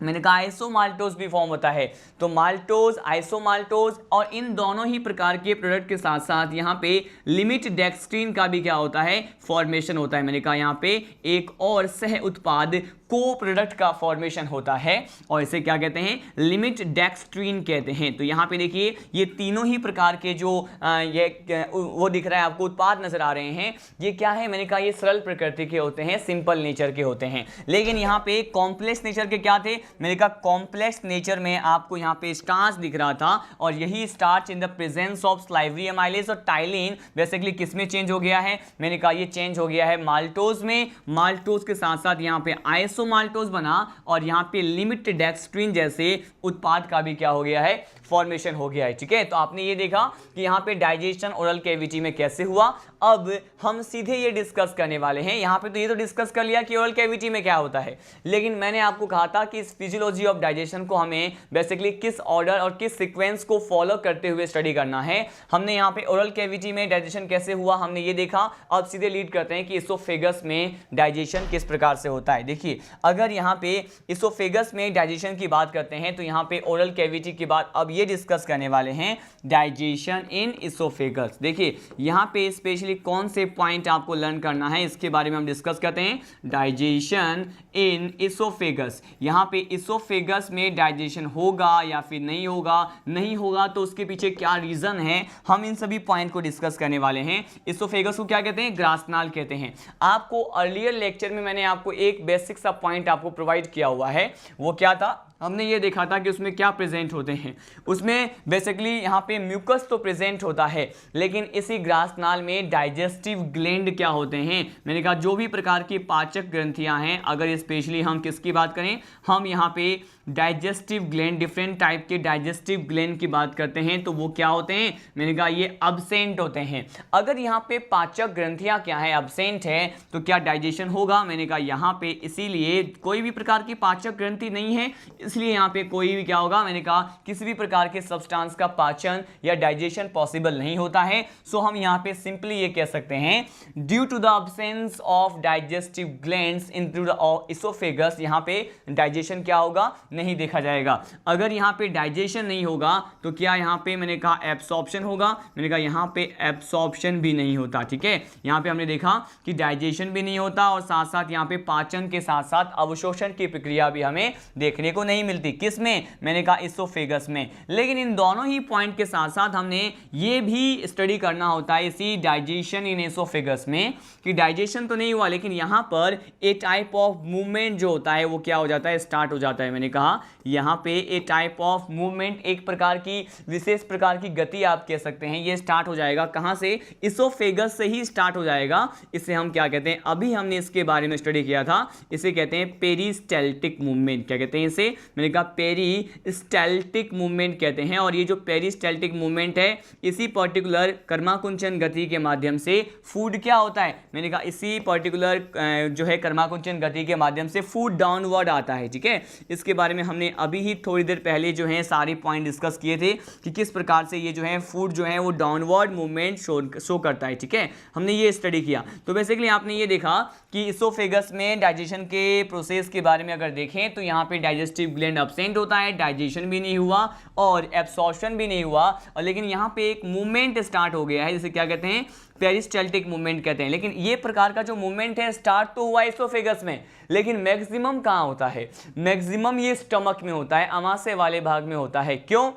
मैंने कहा आइसोमाल्टोज भी फॉर्म होता है। तो माल्टोज, आइसोमाल्टोज और इन दोनों ही प्रकार के प्रोडक्ट के साथ साथ यहाँ पे लिमिट डेक्सट्रीन का भी क्या होता है, फॉर्मेशन होता है। मैंने कहा यहाँ पे एक और सह उत्पाद को प्रोडक्ट का फॉर्मेशन होता है और इसे क्या कहते हैं, लिमिट डेक्सट्रीन कहते हैं। तो यहाँ पे देखिए ये तीनों ही प्रकार के जो वो दिख रहा है आपको, उत्पाद नजर आ रहे हैं, ये क्या है, मैंने कहा ये सरल प्रकृति के होते हैं, सिंपल नेचर के होते हैं। लेकिन यहाँ पे कॉम्प्लेक्स नेचर के क्या थे, मैंने कहा कॉम्प्लेक्स नेचर में आपको यहाँ पे स्टार्च दिख रहा था और यही starch in the presence of salivary amylase और टाइलिन बेसिकली किस में चेंज हो गया है, मैंने कहा ये चेंज हो गया है माल्टोज में। माल्टोज के साथ साथ यहाँ पे आइसोमाल्टोज बना और यहाँ पे लिमिट डेक्सट्रीन जैसे उत्पाद का भी क्या हो गया है, फॉर्मेशन हो गया है। ठीक है, तो आपने ये देखा कि यहाँ पे डाइजेशन ओरल कैविटी में कैसे हुआ। अब हम सीधे ये डिस्कस करने वाले हैं। यहाँ पे तो ये तो डिस्कस कर लिया कि ओरल कैविटी में क्या होता है, लेकिन मैंने आपको कहा था कि इस फिजियोलॉजी ऑफ डाइजेशन को हमें बेसिकली किस ऑर्डर और किस सीक्वेंस को फॉलो करते हुए स्टडी करना है। हमने यहाँ पे ओरल कैविटी में डाइजेशन कैसे हुआ हमने ये देखा। अब सीधे लीड करते हैं कि इसोफेगस में डाइजेशन किस प्रकार से होता है। देखिए अगर यहाँ पे इसोफेगस में डाइजेशन की बात करते हैं तो यहाँ पे ओरल कैविटी के बाद अब ये डिस्कस करने वाले हैं डाइजेशन इन इसोफेगस। देखिए यहाँ पे स्पेशली कौन से पॉइंट आपको लर्न करना है इसके बारे में हम डिस्कस करते हैं। डाइजेशन इन इसोफेगस, यहाँ पे इसोफेगस में डाइजेशन होगा या फिर नहीं होगा, नहीं होगा तो उसके पीछे क्या रीजन है, हम इन सभी पॉइंट को डिस्कस करने वाले हैं। इसोफेगस को क्या कहते हैं, ग्रासनाल कहते हैं। आपको अर्लियर लेक्चर में मैंने आपको एक बेसिक सा पॉइंट आपको प्रोवाइड किया हुआ है, वो क्या था, हमने ये देखा था कि उसमें क्या प्रेजेंट होते हैं। उसमें बेसिकली यहाँ पे म्यूकस तो प्रेजेंट होता है, लेकिन इसी ग्रासनाल में डाइजेस्टिव ग्लैंड क्या होते हैं, मैंने कहा जो भी प्रकार की पाचक ग्रंथियां हैं, अगर स्पेशली हम किसकी बात करें, हम यहाँ पे डाइजेस्टिव ग्लैंड, डिफरेंट टाइप के डाइजेस्टिव ग्लैंड की बात करते हैं तो वो क्या होते हैं, मैंने कहा ये एब्सेंट होते हैं। अगर यहाँ पे पाचक ग्रंथियां क्या है, एब्सेंट है, तो क्या डाइजेशन होगा, मैंने कहा यहाँ पे इसीलिए कोई भी प्रकार की पाचक ग्रंथि नहीं है, इसलिए यहाँ पे कोई भी क्या होगा, मैंने कहा किसी भी प्रकार के सब्सटेंस का पाचन या डाइजेशन पॉसिबल नहीं होता है। सो हम यहाँ पे सिंपली ये कह सकते हैं due to the absence of digestive glands into the oesophagus, यहाँ पे डाइजेशन क्या होगा, नहीं देखा जाएगा। अगर यहाँ पे डाइजेशन नहीं होगा तो क्या यहाँ पे मैंने कहा एब्सॉर्प्शन होगा, मैंने कहा यहाँ पे एब्सॉर्प्शन भी नहीं होता। ठीक है, यहाँ पे हमने देखा कि डाइजेशन भी नहीं होता और साथ साथ यहाँ पे पाचन के साथ साथ अवशोषण की प्रक्रिया भी हमें देखने को नहीं मिलती। किस में, मैंने कहा इसोफेगस में। लेकिन इन दोनों ही पॉइंट के साथ साथ हमने ये भी स्टडी करना होता है इसी डाइजेशन इन इसोफेगस में कि डाइजेशन तो नहीं हुआ लेकिन यहाँ पर ए टाइप ऑफ मूवमेंट जो होता है वो क्या हो जाता है, स्टार्ट हो जाता है। मैंने कहा यहाँ पे ए टाइप ऑफ मूवमेंट, एक प्रकार की विशेष प्रकार की गति आप कह सकते हैं, ये स्टार्ट हो जाएगा कहाँ से, इसोफेगस से ही स्टार्ट हो जाएगा। इसे हम क्या कहते हैं, अभी हमने इसके बारे में स्टडी किया था, इसे कहते हैं पेरिस्टैल्टिक मूवमेंट। क्या कहते हैं इसे, मैंने कहा पेरिस्टैल्टिक मूवमेंट कहते हैं। और ये जो पेरिस्टैल्टिक मूवमेंट है इसी पर्टिकुलर कर्माकुंचन गति के माध्यम से फूड क्या होता है, मैंने कहा इसी पर्टिकुलर जो है कर्माकुंचन गति के माध्यम से फूड डाउनवर्ड आता है। ठीक है, इसके बारे में हमने अभी ही थोड़ी देर पहले जो है सारे पॉइंट डिस्कस किए थे कि किस प्रकार से ये जो है फूड जो है वो डाउनवर्ड मूवमेंट शो करता है। ठीक है, हमने ये स्टडी किया। तो बेसिकली आपने ये देखा कि इसोफेगस में डाइजेशन के प्रोसेस के बारे में अगर देखें तो यहाँ पे डाइजेस्टिव ग्लैंड एब्सेंट होता है, डाइजेशन भी नहीं हुआ और एब्सॉर्प्शन भी नहीं हुआ, और लेकिन यहाँ पे एक मूवमेंट स्टार्ट हो गया है जिसे क्या कहते हैं, पेरिस्टैल्टिक मूवमेंट कहते हैं। लेकिन ये प्रकार का जो मूवमेंट है स्टार्ट तो हुआ इसोफेगस में, लेकिन मैक्सिमम कहाँ होता है, मैक्सिमम ये स्टमक में होता है, अमाशय वाले भाग में होता है। क्यों,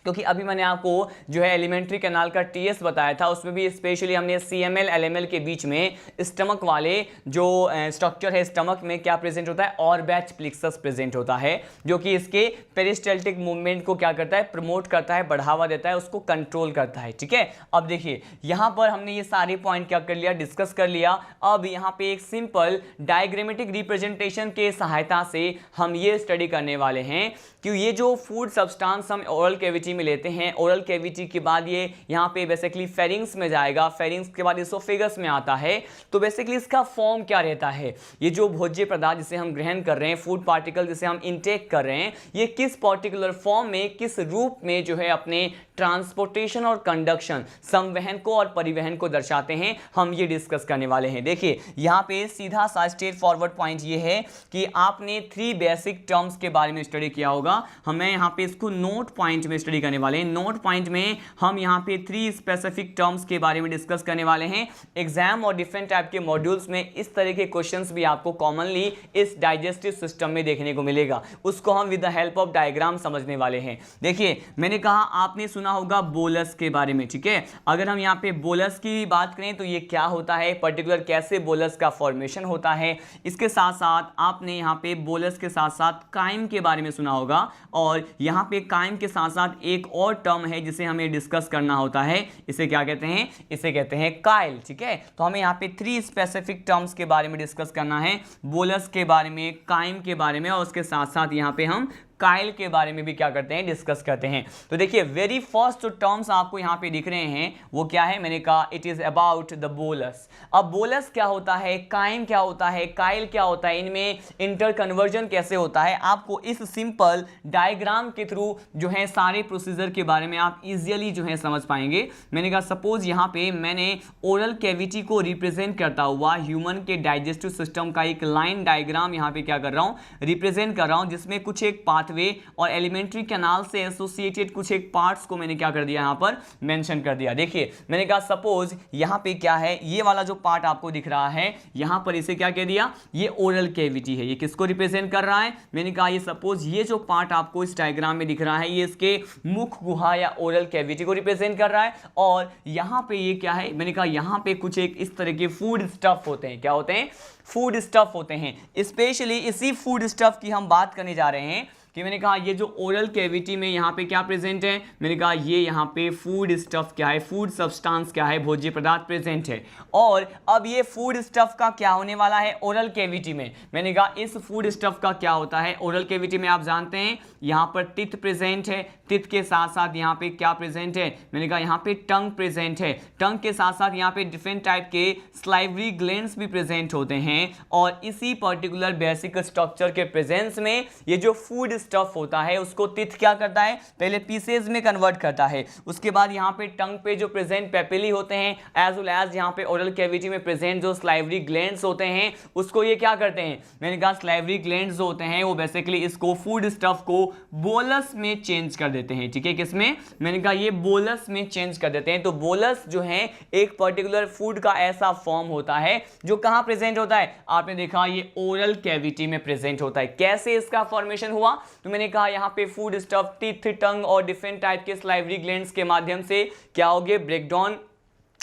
क्योंकि अभी मैंने आपको जो है एलिमेंट्री कैनाल का टीएस बताया था, उसमें भी स्पेशली हमने सीएमएल एलएमएल के बीच में स्टमक वाले जो स्ट्रक्चर है स्टमक में क्या प्रेजेंट होता है, ऑर्बैच प्लेक्सस प्रेजेंट होता है, जो कि इसके पेरिस्टैल्टिक मूवमेंट को क्या करता है, प्रमोट करता है, बढ़ावा देता है, उसको कंट्रोल करता है। ठीक है, अब देखिए यहाँ पर हमने ये सारे पॉइंट क्या कर लिया, डिस्कस कर लिया। अब यहाँ पे एक सिंपल डायग्रामेटिक रिप्रेजेंटेशन के सहायता से हम ये स्टडी करने वाले हैं कि ये जो फूड सब्सटेंस हम ओरल कैविटी कैविटी में लेते हैं, ओरल कैविटी के बाद ये यहाँ पे बेसिकली फेरिंग्स में जाएगा, फेरिंग्स के बाद इसोफेगस में आता है। तो बेसिकली इसका फॉर्म क्या रहता है, ये जो भोज्य पदार्थ जिसे हम ग्रहण कर रहे हैं, फूड पार्टिकल जिसे हम इनटेक कर रहे हैं, ये किस पर्टिकुलर फॉर्म में, किस रूप में जो है अपने ट्रांसपोर्टेशन और कंडक्शन, संवहन को और परिवहन को दर्शाते हैं, हम ये डिस्कस करने वाले हैं। देखिए यहाँ पे सीधा सा स्ट्रेट फॉरवर्ड पॉइंट ये है कि आपने 3 बेसिक टर्म्स के बारे में स्टडी किया होगा, हमें यहाँ पे इसको नोट पॉइंट में स्टडी करने वाले हैं। नोट पॉइंट में हम यहाँ पे 3 स्पेसिफिक टर्म्स के बारे में डिस्कस करने वाले हैं। एग्जाम और डिफरेंट टाइप के मॉड्यूल्स में इस तरह के क्वेश्चंस भी आपको कॉमनली इस डाइजेस्टिव सिस्टम में देखने को मिलेगा, उसको हम with the help of diagram समझने वाले हैं। देखिए मैंने कहा आपने सुना होगा बोलस के बारे में, ठीक है। अगर हम यहाँ पे बोलस की बात करें तो ये क्या होता है, पर्टिकुलर कैसे बोलस का फॉर्मेशन होता है, इसके साथ साथ आपने यहाँ पे बोलस के साथ साथ काइम के बारे में सुना होगा, और यहाँ पे काइम के साथ साथ एक और टर्म है जिसे हमें डिस्कस करना होता है, इसे क्या कहते हैं, इसे कहते हैं काइल, ठीक है। तो हमें यहाँ पे 3 स्पेसिफिक टर्म्स के बारे में डिस्कस करना है, बोलस के बारे में, काइम के बारे में, और उसके साथ साथ यहाँ पे हम काइल के बारे में भी क्या करते हैं, डिस्कस करते हैं। तो देखिए वेरी फर्स्ट जो टर्म्स आपको यहाँ पे दिख रहे हैं वो क्या है, मैंने कहा it is about the bolus. अब बोलस क्या होता है, काइम क्या होता है, काइल क्या होता है, इनमें इंटर कन्वर्जन कैसे होता है, आपको इस सिंपल डायग्राम के थ्रू जो है सारे प्रोसीजर के बारे में आप इजियली जो है समझ पाएंगे। मैंने कहा सपोज यहाँ पे मैंने ओरल कैविटी को रिप्रेजेंट करता हुआ ह्यूमन के डाइजेस्टिव सिस्टम का एक लाइन डायग्राम यहाँ पे क्या कर रहा हूँ, रिप्रेजेंट कर रहा हूँ, जिसमें कुछ एक पाथ वे और एलिमेंट्री कैनाल से एसोसिएटेड कुछ एक पार्ट्स को मैंने क्या कर दिया, यहां पर मेंशन कर दिया। देखिए मैंने कहा सपोज यहां पे क्या है, ये वाला जो पार्ट आपको दिख रहा है यहां पर इसे क्या कह दिया, ये ओरल कैविटी है। ये किसको रिप्रेजेंट कर रहा है, मैंने कहा ये सपोज ये जो पार्ट आपको इस डायग्राम में दिख रहा है ये इसके मुख गुहा या ओरल कैविटी को रिप्रेजेंट कर रहा है। और यहां पे ये क्या है, मैंने कहा यहां पे कुछ एक इस तरह के फूड स्टफ होते हैं, क्या होते हैं, फूड स्टफ होते हैं। स्पेशली इसी फूड स्टफ की हम बात करने जा रहे हैं कि मैंने कहा ये जो ओरल कैविटी में यहाँ पे क्या प्रेजेंट है, मैंने कहा ये यहाँ पे फूड स्टफ क्या है, फूड सब्सटेंस क्या है, भोज्य पदार्थ प्रेजेंट है। और अब ये फूड स्टफ का क्या होने वाला है ओरल कैविटी में, मैंने कहा इस फूड स्टफ का क्या होता है ओरल कैविटी में, आप जानते हैं यहाँ पर टिथ प्रेजेंट है, टिथ के साथ साथ यहाँ पे क्या प्रेजेंट है, मैंने कहा यहाँ पे टंग प्रेजेंट है, टंग के साथ साथ यहाँ पे डिफरेंट टाइप के स्लाइवरी ग्लैंड्स भी प्रेजेंट होते हैं। और इसी पर्टिकुलर बेसिक स्ट्रक्चर के प्रेजेंस में ये जो फूड स्टफ होता है उसको टिथ क्या करता है, पहले पीसेज में कन्वर्ट करता है, उसके बाद यहाँ पे टंग पे जो प्रेजेंट पेपिली होते हैं एज वेल एज यहाँ पे ओरल कैविटी में प्रेजेंट जो स्लाइवरी ग्लैंड्स होते हैं उसको ये क्या करते हैं, मैंने कहा स्लाइवरी ग्लैंड्स जो होते हैं वो बेसिकली इसको फूड स्टफ को बोलस में चेंज कर देते हैं, ठीक है। किसमें, मैंने कहा ये बोलस में चेंज कर देते हैं। तो बोलस जो है एक पर्टिकुलर फूड का ऐसा फॉर्म होता है जो कहां प्रेजेंट होता है, आपने देखा ये ओरल कैविटी में प्रेजेंट होता है। कैसे इसका फॉर्मेशन हुआ, तो मैंने कहा यहाँ पे फूड स्टफ, टीथ, टंग और डिफरेंट टाइप के स्लाइवरी ग्लैंड्स के माध्यम से क्या हो गए, ब्रेकडाउन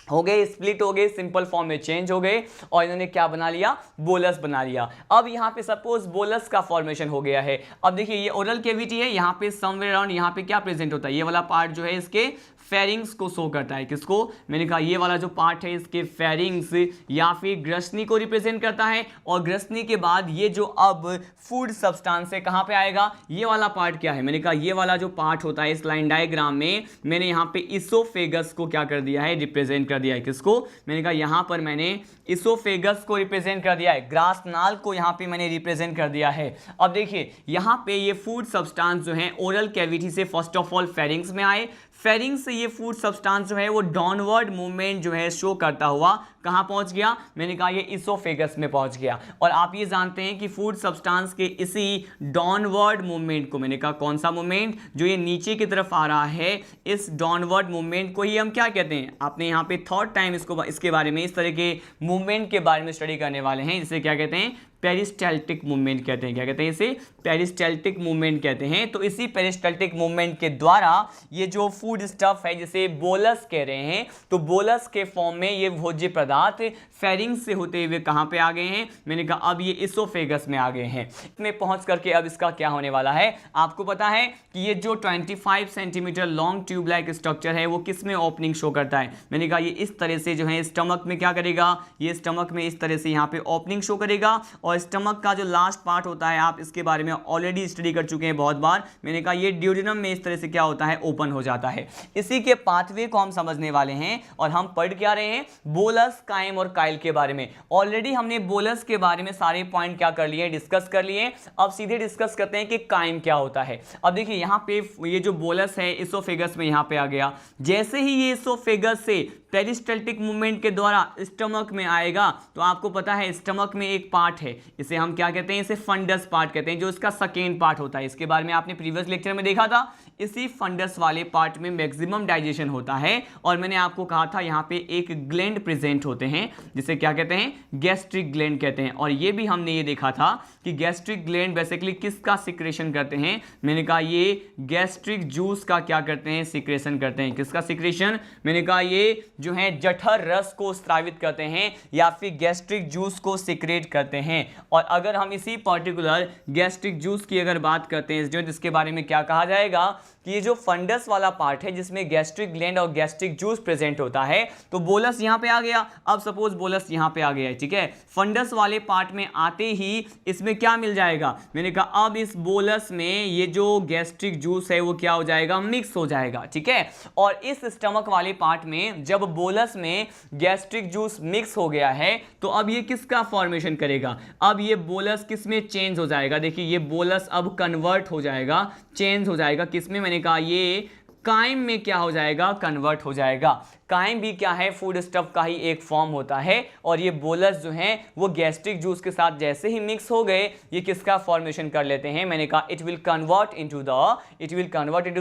हो गए, स्प्लिट हो गए, सिंपल फॉर्म में चेंज हो गए और इन्होंने क्या बना लिया, बोलस बना लिया। अब यहाँ पे सपोज बोलस का फॉर्मेशन हो गया है। अब देखिए ये ओरल कैविटी है, यहाँ पे समवेयर अराउंड यहाँ पे क्या प्रेजेंट होता है, ये वाला पार्ट जो है इसके फेरिंग्स को शो करता है। किसको, मैंने कहा ये वाला जो पार्ट है इसके फेरिंग्स या फिर ग्रसनी को रिप्रेजेंट करता है। और ग्रसनी के बाद ये जो अब फूड सब्सटेंस है कहाँ पे आएगा, ये वाला पार्ट क्या है, मैंने कहा ये वाला जो पार्ट होता है इस लाइन डायग्राम में मैंने यहाँ पे इसोफेगस को क्या कर दिया है, रिप्रेजेंट कर दिया है। किसको, मैंने कहा यहाँ पर मैंने इसोफेगस को रिप्रेजेंट कर दिया है, ग्रास नाल को यहाँ पे मैंने रिप्रेजेंट कर दिया है। अब देखिए यहाँ पे ये फूड सब्सटेंस जो है ओरल कैविटी से फर्स्ट ऑफ ऑल फेरिंग्स में आए, फेरिंग्स से ये फूड सब्सटेंस जो है वो डाउनवर्ड मूवमेंट जो है शो करता हुआ कहां पहुंच गया, मैंने कहा ये इसोफेगस में पहुंच गया। और आप ये जानते हैं कि फूड सब्सटेंस के इसी डाउनवर्ड मूवमेंट को, मैंने कहा कौन सा मूवमेंट, जो ये नीचे की तरफ आ रहा है, इस डाउनवर्ड मूवमेंट को ही हम क्या कहते हैं, आपने यहाँ पे थर्ड टाइम इसके बारे में, इस तरह के मूवमेंट के बारे में स्टडी करने वाले हैं, जिसे क्या कहते हैं, पेरिस्टैल्टिक मूवमेंट कहते हैं। क्या कहते हैं इसे, पेरिस्टैल्टिक मूवमेंट कहते हैं। तो इसी पेरिस्टैल्टिक मूवमेंट के द्वारा ये जो फूड स्टफ है जिसे बोलस कह रहे हैं, तो बोलस के फॉर्म में ये भोज्य पदार्थ साथ फेरिंग्स से होते हुए कहां पे आ गए हैं, मैंने कहा अब ये इसोफेगस में आ गए हैं। इसमें पहुंच करके अब इसका क्या होने वाला है, आपको पता है कि ये जो 25 centimetre long tube like structure है वो किस में ओपनिंग शो करता है, मैंने कहा ये इस तरह से जो है स्टमक में क्या करेगा, ये स्टमक में इस तरह से यहाँ पे ओपनिंग शो करेगा। और स्टमक का जो लास्ट पार्ट होता है आप इसके बारे में ऑलरेडी स्टडी कर चुके हैं बहुत बार, मैंने कहा ये ड्यूडेनम में इस तरह से क्या होता है, ओपन हो जाता है। इसी के पाथवे को हम समझने वाले हैं और हम पढ़ क्या रहे हैं, बोलस, काइम और काइल के बारे में। ऑलरेडी हमने बोलस के बारे में सारे पॉइंट क्या कर लिए, डिस्कस कर लिए। अब सीधे डिस्कस करते हैं कि काइम क्या होता है। अब देखिए यहाँ पे ये जो बोलस है इसोफेगस में यहाँ पे आ गया, जैसे ही ये इसोफेगस से पेरिस्टल्टिक मूवमेंट के द्वारा स्टमक में आएगा तो आपको पता है स्टमक में एक पार्ट है, इसे हम क्या कहते हैं, इसे फंडस पार्ट कहते हैं, जो इसका सेकेंड पार्ट होता है। इसके बारे में आपने प्रीवियस लेक्चर में देखा था। इसी फंडस वाले पार्ट में मैक्सिमम डाइजेशन होता है और मैंने आपको कहा था यहाँ पे एक ग्लैंड प्रेजेंट होते हैं जिसे क्या कहते हैं, गैस्ट्रिक ग्लैंड कहते हैं। और ये भी हमने ये देखा था कि गैस्ट्रिक ग्लैंड बेसिकली किसका सिक्रेशन करते हैं, मैंने कहा ये गैस्ट्रिक जूस का क्या करते हैं, सिक्रेशन करते हैं। किसका सिक्रेशन, मैंने कहा ये जो है जठर रस को स्रावित करते हैं या फिर गैस्ट्रिक जूस को सिक्रेट करते हैं। और अगर हम इसी पर्टिकुलर गैस्ट्रिक जूस की अगर बात करते हैं जो जिसके बारे में क्या कहा जाएगा कि ये जो फंडस वाला पार्ट है जिसमें गैस्ट्रिक ग्लैंड और गैस्ट्रिक जूस प्रेजेंट होता है, तो बोलस यहाँ पे आ गया। अब सपोज बोलस यहाँ पे आ गया है, ठीक है, फंडस वाले पार्ट में आते ही इसमें क्या मिल जाएगा, मैंने कहा अब इस बोलस में ये जो गैस्ट्रिक जूस है वो क्या हो जाएगा, मिक्स हो जाएगा, ठीक है। और इस स्टमक वाले पार्ट में जब बोलस में गैस्ट्रिक जूस मिक्स हो गया है तो अब ये किसका फॉर्मेशन करेगा, अब ये बोलस किस में चेंज हो जाएगा, देखिए ये बोलस अब कन्वर्ट हो जाएगा, चेंज हो जाएगा किसमें, मैंने कहा ये काइम में क्या हो जाएगा, कन्वर्ट हो जाएगा। काइम भी क्या है, फूड स्टफ का ही एक फॉर्म होता है। और ये बोलस जो है वो गैस्ट्रिक जूस के साथ जैसे ही मिक्स हो गए ये किसका फॉर्मेशन कर लेते हैं, मैंने कहा it will convert into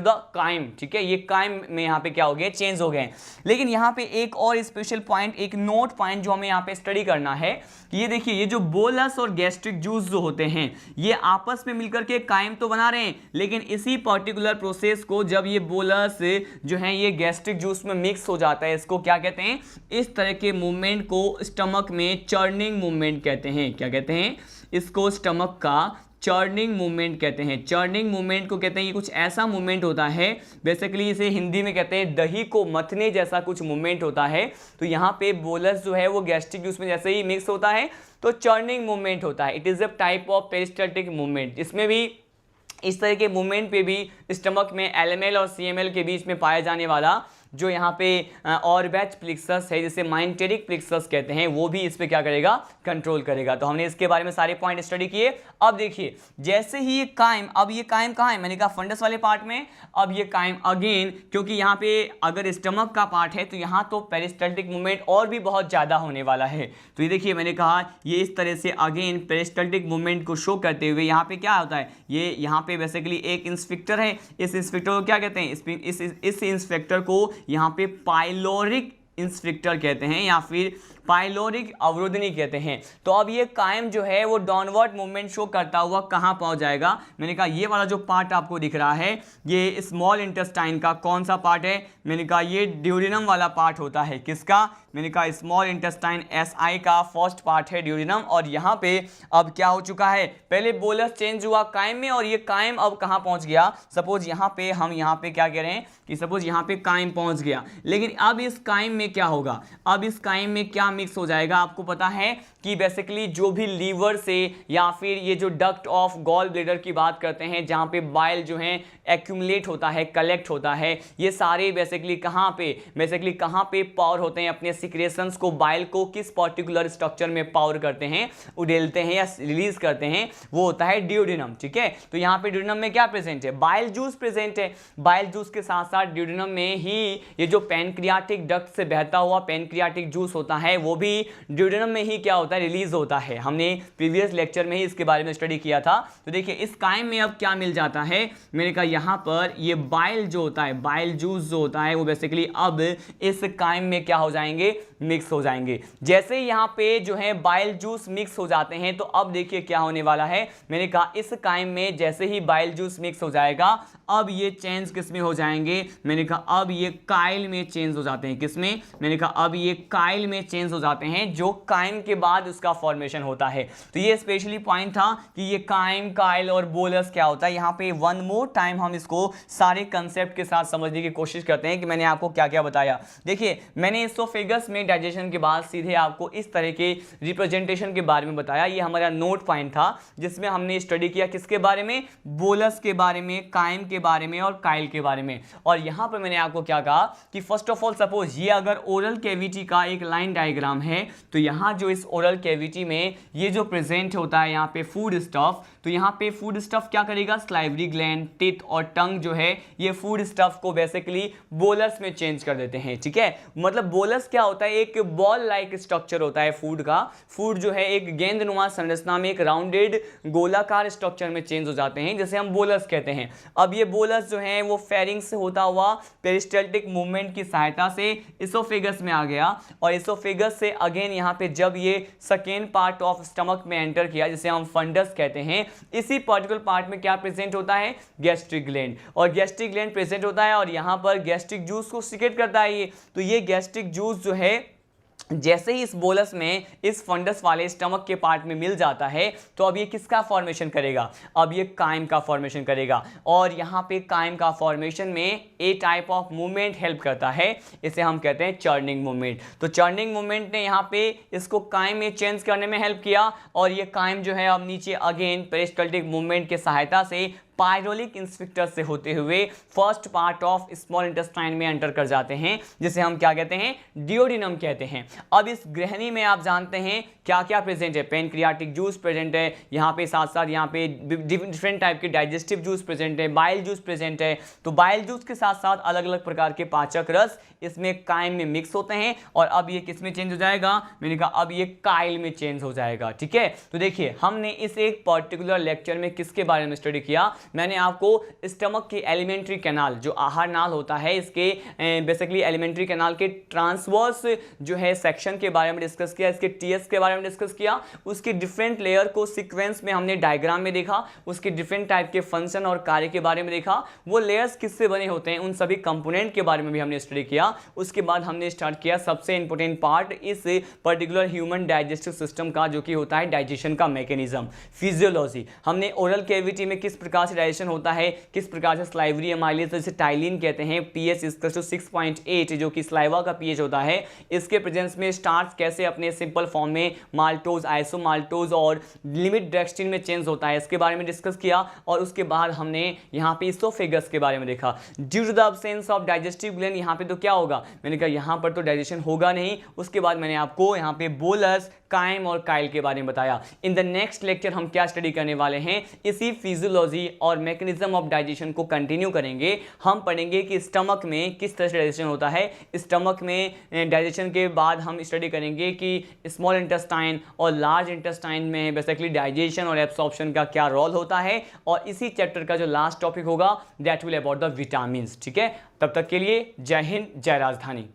the chyme, ठीक है। ये काइम में यहाँ पे क्या हो गए, चेंज हो गए। लेकिन यहाँ पे एक और स्पेशल पॉइंट, एक नोट पॉइंट जो हमें यहाँ पे स्टडी करना है कि ये देखिए ये जो बोलस और गैस्ट्रिक जूस जो होते हैं ये आपस में मिलकर के काइम तो बना रहे हैं, लेकिन इसी पर्टिकुलर प्रोसेस को जब ये बोलस जो है ये गैस्ट्रिक जूस में मिक्स हो जाता है, इसको क्या कहते हैं, इस तरह के मूवमेंट को स्टमक में चर्निंग मूवमेंट कहते हैं। क्या कहते हैं, इसको स्टमक का चर्निंग मूवमेंट कहते हैं। चर्निंग मूवमेंट को कहते हैं ये कुछ ऐसा मूवमेंट होता है, बेसिकली इसे हिंदी में कहते हैं दही को मथने जैसा कुछ मूवमेंट होता है। तो यहाँ पे बोलस जो है वो गैस्ट्रिक जूस में जैसे ही मिक्स होता है तो चर्निंग मूवमेंट होता है। It is a type of peristaltic movement. इसमें भी इस तरह के मूवमेंट पे भी स्टमक में LML और CML के बीच में पाया जाने वाला जो यहाँ पे ऑर्बैच प्लेक्सस है जिसे माइंटेरिक प्लेक्सस कहते हैं वो भी इस पे क्या करेगा, कंट्रोल करेगा। तो हमने इसके बारे में सारे पॉइंट स्टडी किए। अब देखिए जैसे ही ये काइम, अब ये काइम कहाँ है, मैंने कहा फंडस वाले पार्ट में। अब ये काइम अगेन, क्योंकि यहाँ पे अगर स्टमक का पार्ट है तो यहाँ तो पेरिस्टल्टिक मूवमेंट और भी बहुत ज़्यादा होने वाला है। तो ये देखिए मैंने कहा ये इस तरह से अगेन पेरिस्टल्टिक मूवमेंट को शो करते हुए यहाँ पे क्या होता है, ये यहाँ पे बेसिकली एक इंस्पेक्टर है, इस इंस्पेक्टर को क्या कहते हैं, इस इंस्पेक्टर को यहाँ पे पाइलोरिक इंस्पेक्टर कहते हैं या फिर पाइलोरिक अवरोधनी कहते हैं। तो अब ये काइम जो है वो डाउनवर्ड मूवमेंट शो करता हुआ कहाँ पहुँच जाएगा, मैंने कहा ये वाला जो पार्ट आपको दिख रहा है ये स्मॉल इंटेस्टाइन का कौन सा पार्ट है, मैंने कहा ये ड्यूडेनम वाला पार्ट होता है। किसका, मैंने कहा स्मॉल इंटेस्टाइन SI का फर्स्ट पार्ट है ड्यूडेनम। और यहाँ पे अब क्या हो चुका है, पहले बोलस चेंज हुआ काइम में और ये काइम अब कहाँ पहुँच गया, सपोज यहाँ पे हम यहाँ पे क्या कह रहे हैं कि सपोज यहाँ पे काइम पहुँच गया। लेकिन अब इस काइम में क्या होगा, अब इस काइम में क्या मिक्स हो जाएगा, आपको पता है कि बेसिकली जो भी लीवर से या फिर ये जो डक्ट ऑफ गॉल ब्लेडर की बात करते हैं जहाँ पे बाइल जो है एक्यूमुलेट होता है, कलेक्ट होता है, ये सारे बेसिकली कहाँ पे पावर होते हैं, अपने सिक्रेशंस को, बाइल को किस पर्टिकुलर स्ट्रक्चर में पावर करते हैं, उड़ेलते हैं या रिलीज करते हैं, वो होता है ड्यूडेनम, ठीक है। तो यहाँ पे ड्यूडेनम में क्या प्रेजेंट है, बाइल जूस प्रेजेंट है। बाइल जूस के साथ साथ ड्यूडेनम में ही ये जो पैनक्रियाटिक डक्ट से बहता हुआ पैनक्रियाटिक जूस होता है वो भी ड्यूडेनम में ही क्या होता है, रिलीज होता है। हमने प्रीवियस लेक्चर में ही इसके बारे में स्टडी किया था। तो देखिए इस काइम में अब क्या मिल जाता है, मैंने कहा यहाँ पर ये बाइल जो होता है, बाइल जूस जो होता है वो बेसिकली अब इस काइम में क्या हो जाएंगे, मिक्स हो जाएंगे। जैसे ही यहाँ पे जो है बाइल जूस मिक्स हो जाते हैं तो अब देखिए क्या होने वाला है, मैंने कहा इस काइम में जैसे ही बाइल जूस मिक्स हो जाएगा अब ये चेंज किस में हो जाएंगे, मैंने कहा अब ये काइल में चेंज हो जाते हैं। किस में, मैंने कहा अब ये काइल में चेंज हो जाते हैं जो काइम के बाद उसका फॉर्मेशन होता है। तो ये स्पेशली पॉइंट था कि ये काइम, काइल और बोलस क्या होता है। यहाँ पे वन मोर टाइम हम इसको सारे कंसेप्ट के साथ समझने की कोशिश करते हैं कि मैंने आपको क्या क्या बताया। देखिए, मैंने इसोफेगस में डाइजेशन के बाद सीधे आपको इस तरह के रिप्रेजेंटेशन के बारे में बताया। ये हमारा नोट पॉइंट था जिसमें हमने स्टडी किया किसके बारे में, बोलस के बारे में, काइम के बारे में और काइल के बारे में। और यहाँ पर मैंने आपको क्या कहा कि फर्स्ट ऑफ ऑल सपोज ये अगर ओरल कैविटी का एक लाइन डायग्राम है, तो यहाँ जो इस ओरल कैविटी में ये जो प्रेजेंट होता है यहाँ पे फूड स्टफ, तो यहाँ पे फूड स्टफ क्या करेगा, स्लाइवरी ग्लैंड, टिथ और टंग जो है ये फूड स्टफ को बेसिकली बोलस में चेंज कर देते हैं। ठीक है, मतलब बोलस क्या होता है, एक बॉल लाइक स्ट्रक्चर होता है फूड का। फूड जो है एक गेंदनुमा संरचना में एक राउंडेड गोलाकार स्ट्रक्चर में चेंज हो जाते हैं, जैसे हम बोलस कहते हैं। अब ये बोलस जो है वो फेरिंग्स से होता हुआ पेरिस्टल्टिक मूवमेंट की सहायता से इसोफेगस में आ गया, और इसोफेगस से अगेन यहाँ पे जब ये सेकेंड पार्ट ऑफ स्टमक में एंटर किया, जिसे हम फंडस कहते हैं, इसी पर्टिकुलर पार्ट में क्या प्रेजेंट होता है, गैस्ट्रिक ग्लैंड, और गैस्ट्रिक ग्लैंड प्रेजेंट होता है और यहाँ पर गैस्ट्रिक जूस को सीक्रेट करता है ये। तो ये गैस्ट्रिक जूस जो है जैसे ही इस बोलस में इस फंडस वाले स्टमक के पार्ट में मिल जाता है, तो अब ये किसका फॉर्मेशन करेगा, अब ये काइम का फॉर्मेशन करेगा। और यहाँ पे काइम का फॉर्मेशन में ए टाइप ऑफ मूवमेंट हेल्प करता है, इसे हम कहते हैं चर्निंग मूवमेंट। तो चर्निंग मूवमेंट ने यहाँ पे इसको काइम में चेंज करने में हेल्प किया, और ये काइम जो है अब नीचे अगेन पेरिस्टल्टिक मूवमेंट के सहायता से पायरोलिक इंस्फिक्टर से होते हुए first part of small intestine में एंटर कर जाते हैं, जिसे हम क्या कहते हैं, डियोडिनम कहते हैं। अब इस ग्रहणी में आप जानते हैं क्या क्या प्रेजेंट है, पेनक्रियाटिक जूस प्रेजेंट है, यहाँ पे साथ साथ यहाँ पे डिफरेंट टाइप के डाइजेस्टिव जूस प्रेजेंट है, बाइल जूस प्रेजेंट है। तो बाइल जूस के साथ साथ अलग अलग प्रकार के पाचक रस इसमें काइम में मिक्स होते हैं, और अब ये किस में चेंज हो जाएगा, मैंने कहा अब ये काइल में चेंज हो जाएगा। ठीक है, तो देखिए हमने इस एक पर्टिकुलर लेक्चर में किसके बारे में स्टडी किया, मैंने आपको स्टमक के एलिमेंट्री कैनाल, जो आहार नाल होता है, इसके बेसिकली एलिमेंट्री कैनाल के ट्रांसवर्स जो है सेक्शन के बारे में डिस्कस किया, इसके टीएस के बारे में डिस्कस किया, उसके डिफरेंट लेयर को सीक्वेंस में हमने डायग्राम में देखा, उसके डिफरेंट टाइप के फंक्शन और कार्य के बारे में देखा, वो लेयर्स किससे बने होते हैं, उन सभी कंपोनेंट के बारे में भी हमने स्टडी किया। उसके बाद हमने स्टार्ट किया सबसे इंपॉर्टेंट पार्ट इस पर्टिकुलर ह्यूमन डाइजेस्टिव सिस्टम का, जो कि होता है डाइजेशन का मैकेनिज्म, फिजियोलॉजी। हमने ओरल कैविटी में किस प्रकार से डाइजेशन होता है, किस प्रकार से स्लाइवरी एमाइलेज, जैसे टाइलिन कहते हैं, पीएच इक्वल टू 6.8 जो कि स्लाइवा का पीएच होता है, इसके प्रेजेंस में स्टार्च कैसे अपने सिंपल फॉर्म में माल्टोज, आइसोमाल्टोज और लिमिट डेक्स्ट्रिन में चेंज होता है, इसके बारे में डिस्कस किया। और उसके बाद हमने यहाँ पे इसोफेगस के बारे में देखा। Due to the absence of digestive gland, यहाँ पे तो क्या होगा, मैंने कहा यहाँ पर तो डाइजेशन होगा नहीं। उसके बाद मैंने आपको यहाँ पे बोलस, काइम और काइल के बारे में बताया। इन द नेक्स्ट लेक्चर हम क्या स्टडी करने वाले हैं, इसी फिजियोलॉजी और मैकेनिज्म ऑफ डाइजेशन को कंटिन्यू करेंगे। हम पढ़ेंगे कि स्टमक में किस तरह से डाइजेशन होता है। स्टमक में डाइजेशन के बाद हम स्टडी करेंगे कि स्मॉल इंटेस्टाइन और लार्ज इंटेस्टाइन में बेसिकली डाइजेशन और एब्सॉर्प्शन का क्या रोल होता है। और इसी चैप्टर का जो लास्ट टॉपिक होगा that will about the vitamins. ठीक है, तब तक के लिए जय हिंद, जय राजधानी।